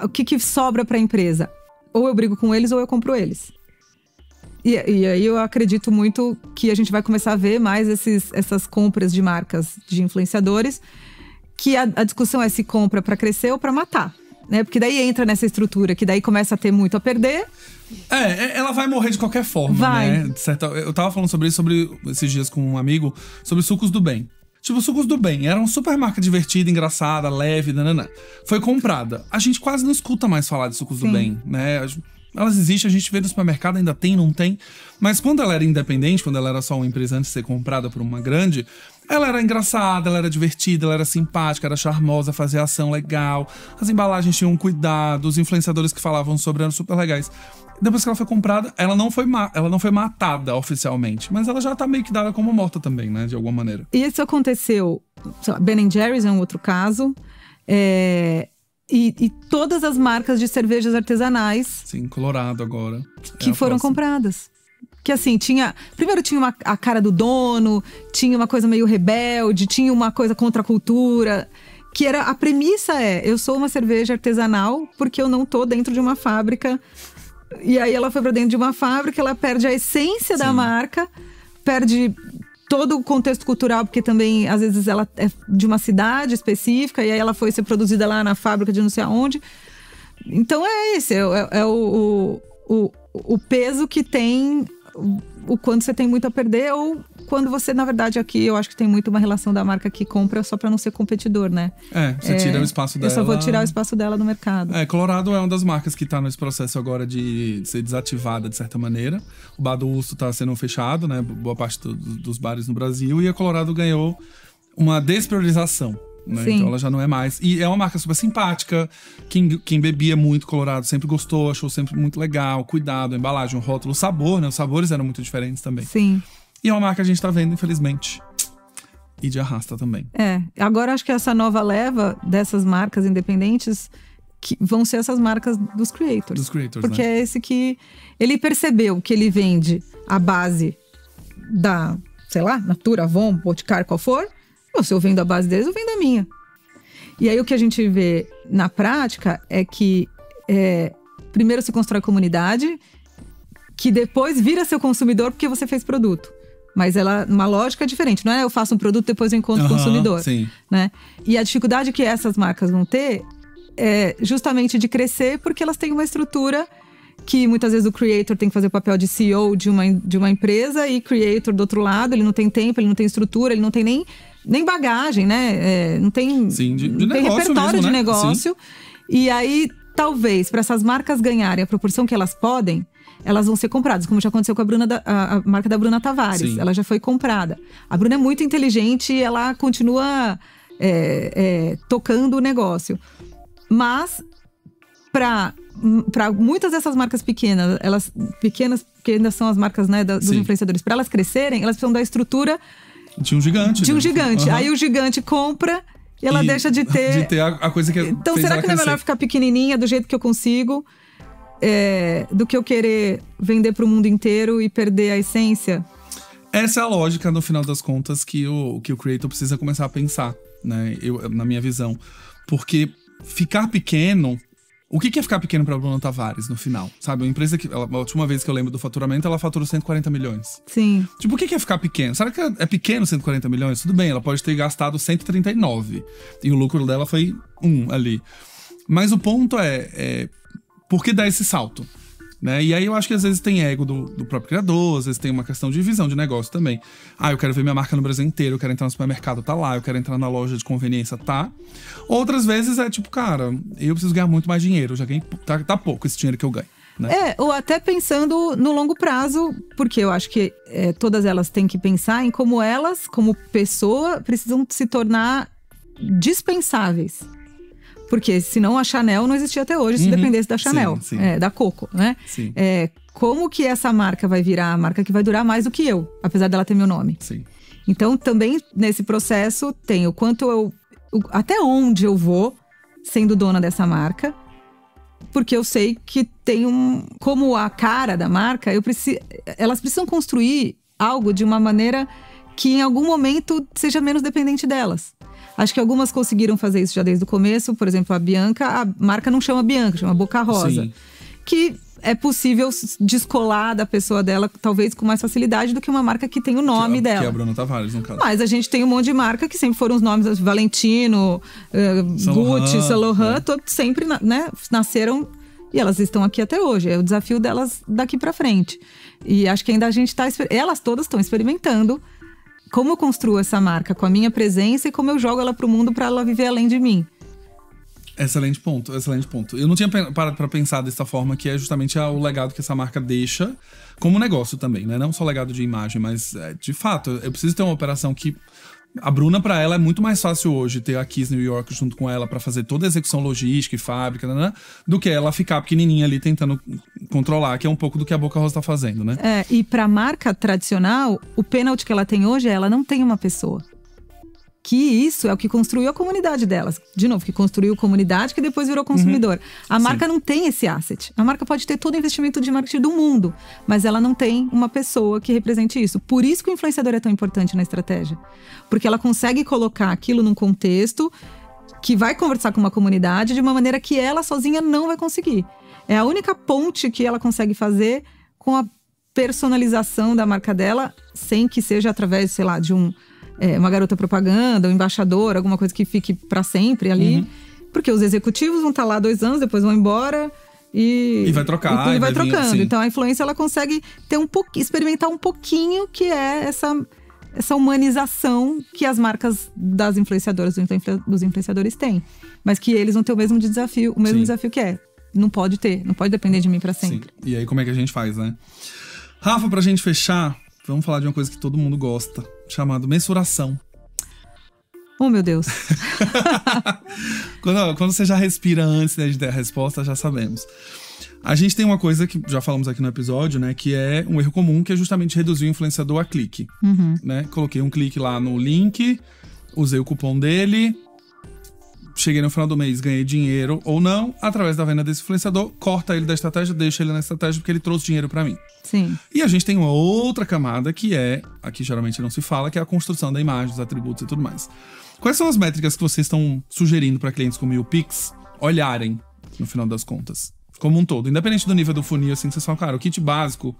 [SPEAKER 1] que sobra pra empresa? Ou eu brigo com eles, ou eu compro eles. E aí eu acredito muito que a gente vai começar a ver mais essas compras de marcas de influenciadores, que a discussão é se compra para crescer ou para matar, né? Porque daí entra nessa estrutura, que daí começa a ter muito a perder.
[SPEAKER 2] Ela vai morrer de qualquer forma, né? Eu tava falando sobre isso esses dias com um amigo, sobre Sucos do Bem. Tipo, Sucos do Bem era uma super marca divertida, engraçada, leve, Foi comprada. A gente quase não escuta mais falar de Sucos do Bem, né? Elas existem, a gente vê no supermercado, ainda tem, não tem. Mas quando ela era independente, quando ela era só uma empresa antes de ser comprada por uma grande, Ela era engraçada, ela era divertida, ela era simpática, era charmosa, fazia ação legal. As embalagens tinham cuidado, os influenciadores que falavam sobre eram super legais. Depois que ela foi comprada, ela não foi matada oficialmente. Mas ela já tá meio que dada como morta também, né? De alguma maneira.
[SPEAKER 1] E isso aconteceu… Ben & Jerry's é um outro caso. E todas as marcas de cervejas artesanais…
[SPEAKER 2] Sim, Colorado agora.
[SPEAKER 1] Que foram compradas. Que assim, primeiro tinha a cara do dono, tinha uma coisa meio rebelde, tinha uma coisa contra a cultura… Que era, a premissa eu sou uma cerveja artesanal porque eu não tô dentro de uma fábrica… E aí ela foi pra dentro de uma fábrica, ela perde a essência da marca, perde todo o contexto cultural, porque também, às vezes, ela é de uma cidade específica, e aí ela foi ser produzida lá na fábrica de não sei aonde. Então esse, o peso que tem, o quando você tem muito a perder, ou quando você, na verdade, aqui eu acho que tem muito uma relação da marca que compra só pra não ser competidor, né?
[SPEAKER 2] Você tira o espaço dela.
[SPEAKER 1] Eu só vou tirar o espaço dela no mercado.
[SPEAKER 2] Colorado é uma das marcas que tá nesse processo agora de ser desativada de certa maneira. O Bar do Usto tá sendo fechado, né? Boa parte dos bares no Brasil. E a Colorado ganhou uma despriorização. Né? Então ela já não é mais. E é uma marca super simpática. Quem bebia muito Colorado sempre gostou, achou sempre muito legal. Cuidado, a embalagem, o rótulo, o sabor, né? Os sabores eram muito diferentes também.
[SPEAKER 1] Sim.
[SPEAKER 2] E é uma marca que a gente tá vendo, infelizmente. E de arrasta também.
[SPEAKER 1] Agora acho que essa nova leva dessas marcas independentes que vão ser essas marcas dos creators.
[SPEAKER 2] Dos creators,
[SPEAKER 1] porque
[SPEAKER 2] né?
[SPEAKER 1] É esse que… Ele percebeu que ele vende a base da, sei lá, Natura, Avon, Boticário, qual for. Se eu vendo a base deles, eu vendo a minha. E aí o que a gente vê na prática é que primeiro se constrói comunidade, que depois vira seu consumidor porque você fez produto. Mas uma lógica diferente. Não é eu faço um produto, depois eu encontro o consumidor.
[SPEAKER 2] Sim.
[SPEAKER 1] Né? E a dificuldade que essas marcas vão ter é justamente de crescer, porque elas têm uma estrutura que muitas vezes o creator tem que fazer o papel de CEO de uma empresa, e creator do outro lado, ele não tem tempo, ele não tem estrutura, ele não tem nem bagagem, né? Não tem, não tem repertório mesmo, de negócio. E aí, talvez, para essas marcas ganharem a proporção que elas podem, elas vão ser compradas, como já aconteceu com a marca da Bruna Tavares. Ela já foi comprada. A Bruna é muito inteligente e ela continua tocando o negócio. Mas, para muitas dessas marcas pequenas, que ainda são as marcas, né, dos influenciadores, para elas crescerem, elas precisam da estrutura
[SPEAKER 2] de um gigante.
[SPEAKER 1] De um gigante. Aí o gigante compra e ela deixa de ter…
[SPEAKER 2] De ter a coisa que
[SPEAKER 1] Então, será que não é melhor ficar pequenininha, do jeito que eu consigo, do que eu querer vender pro mundo inteiro e perder a essência?
[SPEAKER 2] Essa é a lógica, no final das contas, que o creator precisa começar a pensar, né? Na minha visão. Porque ficar pequeno… O que é ficar pequeno pra Bruna Tavares, no final? Sabe, uma empresa que… A última vez que eu lembro do faturamento, ela faturou 140 milhões.
[SPEAKER 1] Sim.
[SPEAKER 2] Tipo, o que é ficar pequeno? Será que é pequeno 140 milhões? Tudo bem, ela pode ter gastado 139. E o lucro dela foi 1 ali. Mas o ponto por que dar esse salto? Né? E aí eu acho que às vezes tem ego do próprio criador, às vezes tem uma questão de visão de negócio também. Eu quero ver minha marca no Brasil inteiro, eu quero entrar no supermercado, tá lá, eu quero entrar na loja de conveniência, tá. Outras vezes é tipo, cara, eu preciso ganhar muito mais dinheiro, eu já ganhei, tá pouco esse dinheiro que eu ganho. Né?
[SPEAKER 1] Ou até pensando no longo prazo, porque eu acho que todas elas têm que pensar em como elas, como pessoa, precisam se tornar dispensáveis. Porque senão a Chanel não existia até hoje, se dependesse da Chanel,
[SPEAKER 2] sim.
[SPEAKER 1] Da Coco, né?
[SPEAKER 2] Sim.
[SPEAKER 1] Como que essa marca vai virar a marca que vai durar mais do que eu, apesar dela ter meu nome?
[SPEAKER 2] Sim.
[SPEAKER 1] Então, também nesse processo tem o quanto até onde eu vou sendo dona dessa marca, porque eu sei que tem como a cara da marca, elas precisam construir algo de uma maneira que em algum momento seja menos dependente delas. Acho que algumas conseguiram fazer isso já desde o começo. Por exemplo, a Bianca, a marca não chama Bianca, chama Boca Rosa.
[SPEAKER 2] Sim.
[SPEAKER 1] Que é possível descolar da pessoa dela, talvez com mais facilidade, do que uma marca que tem o nome dela.
[SPEAKER 2] Que é a Bruna Tavares, no caso.
[SPEAKER 1] Mas a gente tem um monte de marca que sempre foram os nomes, Valentino, Gucci, Saint Laurent, todos sempre nasceram e elas estão aqui até hoje. É o desafio delas daqui pra frente. E acho que ainda a gente elas todas estão experimentando como eu construo essa marca com a minha presença e como eu jogo ela pro mundo pra ela viver além de mim.
[SPEAKER 2] Excelente ponto, excelente ponto. Eu não tinha parado pra pensar dessa forma, que é justamente o legado que essa marca deixa como negócio também, né? Não só legado de imagem, mas de fato, eu preciso ter uma operação que A Bruna, pra ela, é muito mais fácil hoje ter a Kiss New York junto com ela pra fazer toda a execução logística e fábrica, né, do que ela ficar pequenininha ali tentando controlar, que é um pouco do que a Boca Rosa tá fazendo, né?
[SPEAKER 1] E pra marca tradicional, o pênalti que ela tem hoje é ela não tem uma pessoa. Que isso é o que construiu a comunidade delas. De novo, que construiu a comunidade que depois virou consumidor. A marca não tem esse asset. A marca pode ter todo o investimento de marketing do mundo, mas ela não tem uma pessoa que represente isso. Por isso que o influenciador é tão importante na estratégia. Porque ela consegue colocar aquilo num contexto que vai conversar com uma comunidade de uma maneira que ela sozinha não vai conseguir. É a única ponte que ela consegue fazer com a personalização da marca dela, sem que seja através, sei lá, de uma garota propaganda, um embaixador, alguma coisa que fique pra sempre ali. Porque os executivos vão estar lá 2 anos, depois vão embora e
[SPEAKER 2] vai trocar.
[SPEAKER 1] E vai trocando.
[SPEAKER 2] Assim.
[SPEAKER 1] Então a influência, ela consegue ter experimentar um pouquinho que é essa humanização que as marcas das influenciadoras, dos influenciadores têm. Mas que eles vão ter o mesmo desafio que é. Não pode depender de mim pra sempre.
[SPEAKER 2] Sim. E aí como é que a gente faz, né? Rafa, pra gente fechar, vamos falar de uma coisa que todo mundo gosta, chamado mensuração.
[SPEAKER 1] Oh, meu Deus.
[SPEAKER 2] Quando você já respira antes, né, de dar a resposta, já sabemos. A gente tem uma coisa que já falamos aqui no episódio, né? Que é um erro comum, que é justamente reduzir o influenciador a clique. Né? Coloquei um clique lá no link, usei o cupom dele, cheguei no final do mês, ganhei dinheiro ou não, através da venda desse influenciador, corta ele da estratégia, deixa ele na estratégia porque ele trouxe dinheiro pra mim.
[SPEAKER 1] Sim.
[SPEAKER 2] E a gente tem uma outra camada que é, aqui geralmente não se fala, que é a construção da imagem, dos atributos e tudo mais. Quais são as métricas que vocês estão sugerindo para clientes como o Pix olharem, no final das contas? Como um todo, independente do nível do funil, assim, vocês falam, cara, o kit básico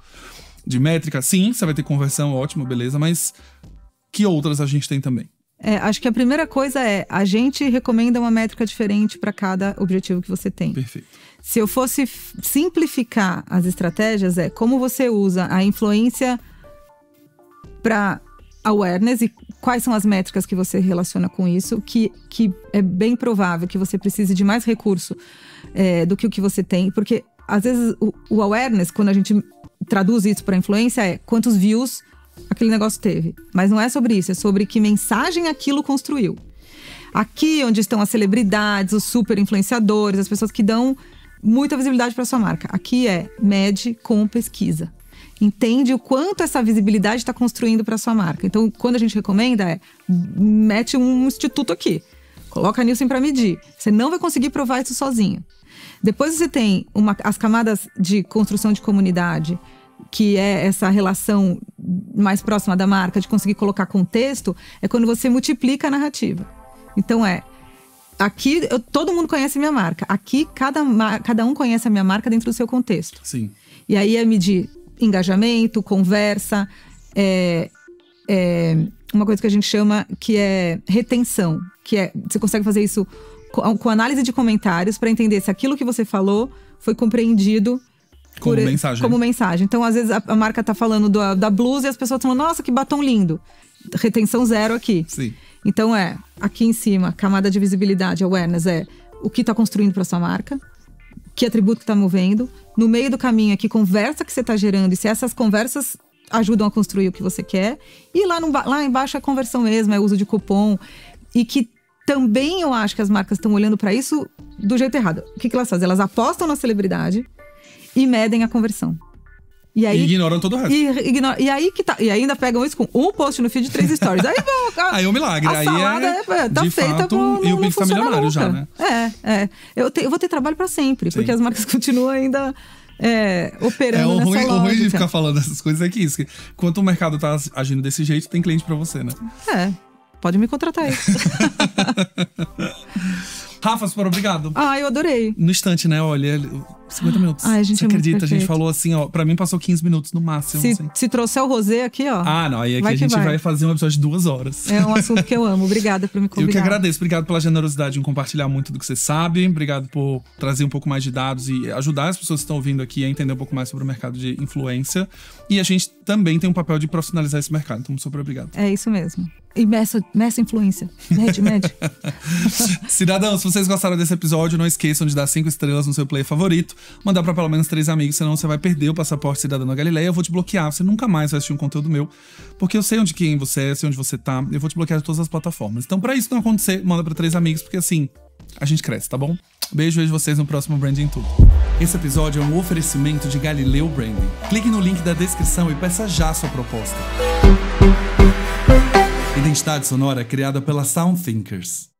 [SPEAKER 2] de métrica, sim, você vai ter conversão, ótimo, beleza, mas que outras a gente tem também?
[SPEAKER 1] Acho que a primeira coisa a gente recomenda uma métrica diferente para cada objetivo que você tem.
[SPEAKER 2] Perfeito.
[SPEAKER 1] Se eu fosse simplificar as estratégias, como você usa a influência para awareness e quais são as métricas que você relaciona com isso, que é bem provável que você precise de mais recurso do que o que você tem, porque às vezes o awareness, quando a gente traduz isso para influência, quantos views aquele negócio teve. Mas não é sobre isso, é sobre que mensagem aquilo construiu. Aqui onde estão as celebridades, os super influenciadores, as pessoas que dão muita visibilidade para sua marca. Aqui mede com pesquisa. Entende o quanto essa visibilidade está construindo para sua marca. Então, quando a gente recomenda, mete um instituto aqui. Coloca a Nielsen para medir. Você não vai conseguir provar isso sozinho. Depois você tem as camadas de construção de comunidade, que é essa relação mais próxima da marca, de conseguir colocar contexto, é quando você multiplica a narrativa. Então aqui todo mundo conhece a minha marca. Aqui cada um conhece a minha marca dentro do seu contexto.
[SPEAKER 2] Sim.
[SPEAKER 1] E aí é medir engajamento, conversa, uma coisa que a gente chama que é retenção, que você consegue fazer isso com análise de comentários para entender se aquilo que você falou foi compreendido como mensagem. Então, às vezes, a marca tá falando da blusa e as pessoas estão falando, nossa, que batom lindo. Retenção 0 aqui.
[SPEAKER 2] Sim.
[SPEAKER 1] Então, aqui em cima, camada de visibilidade, awareness, o que tá construindo para sua marca, que atributo que tá movendo. No meio do caminho, que conversa que você tá gerando, e se essas conversas ajudam a construir o que você quer. E lá embaixo é a conversão mesmo, é o uso de cupom. E que também eu acho que as marcas estão olhando para isso do jeito errado. O que elas fazem? Elas apostam na celebridade e medem a conversão. E aí
[SPEAKER 2] ignoram todo o resto.
[SPEAKER 1] E aí que tá. E ainda pegam isso com um post no feed de 3 stories. Aí
[SPEAKER 2] aí é um milagre.
[SPEAKER 1] A salada tá
[SPEAKER 2] de
[SPEAKER 1] feita
[SPEAKER 2] fato, e o Pix tá milionário já, né?
[SPEAKER 1] Eu vou ter trabalho pra sempre. Sim. Porque as marcas continuam ainda operando nessa lógica.
[SPEAKER 2] O ruim de ficar falando essas coisas é que isso. Que enquanto o mercado tá agindo desse jeito, tem cliente pra você, né?
[SPEAKER 1] Pode me contratar aí.
[SPEAKER 2] Rafa, super obrigado.
[SPEAKER 1] Eu adorei.
[SPEAKER 2] No instante, né? Olha, 50 minutos.
[SPEAKER 1] Gente,
[SPEAKER 2] você acredita? A gente falou assim, pra mim passou 15 minutos no máximo.
[SPEAKER 1] Se trouxer o rosé aqui,
[SPEAKER 2] não, aí aqui a gente vai fazer um episódio de 2 horas.
[SPEAKER 1] É um assunto que eu amo. Obrigada por me convidar.
[SPEAKER 2] Eu que agradeço. Obrigado pela generosidade em compartilhar muito do que você sabe. Obrigado por trazer um pouco mais de dados e ajudar as pessoas que estão ouvindo aqui a entender um pouco mais sobre o mercado de influência. E a gente também tem um papel de profissionalizar esse mercado. Então, super obrigado.
[SPEAKER 1] É isso mesmo. E meça influência. Mede.
[SPEAKER 2] Cidadãos, se vocês gostaram desse episódio, não esqueçam de dar 5 estrelas no seu player favorito mandar pra pelo menos 3 amigos, senão você vai perder o passaporte cidadão da Galileia. Eu vou te bloquear, você nunca mais vai assistir um conteúdo meu, porque eu sei quem você é, sei onde você tá, eu vou te bloquear de todas as plataformas. Então, pra isso não acontecer, manda pra 3 amigos, porque assim, a gente cresce, tá bom? Beijo, vejo vocês no próximo Branding Tudo. Esse episódio é um oferecimento de Galileu Branding. Clique no link da descrição e peça já sua proposta. Identidade sonora criada pela Sound Thinkers.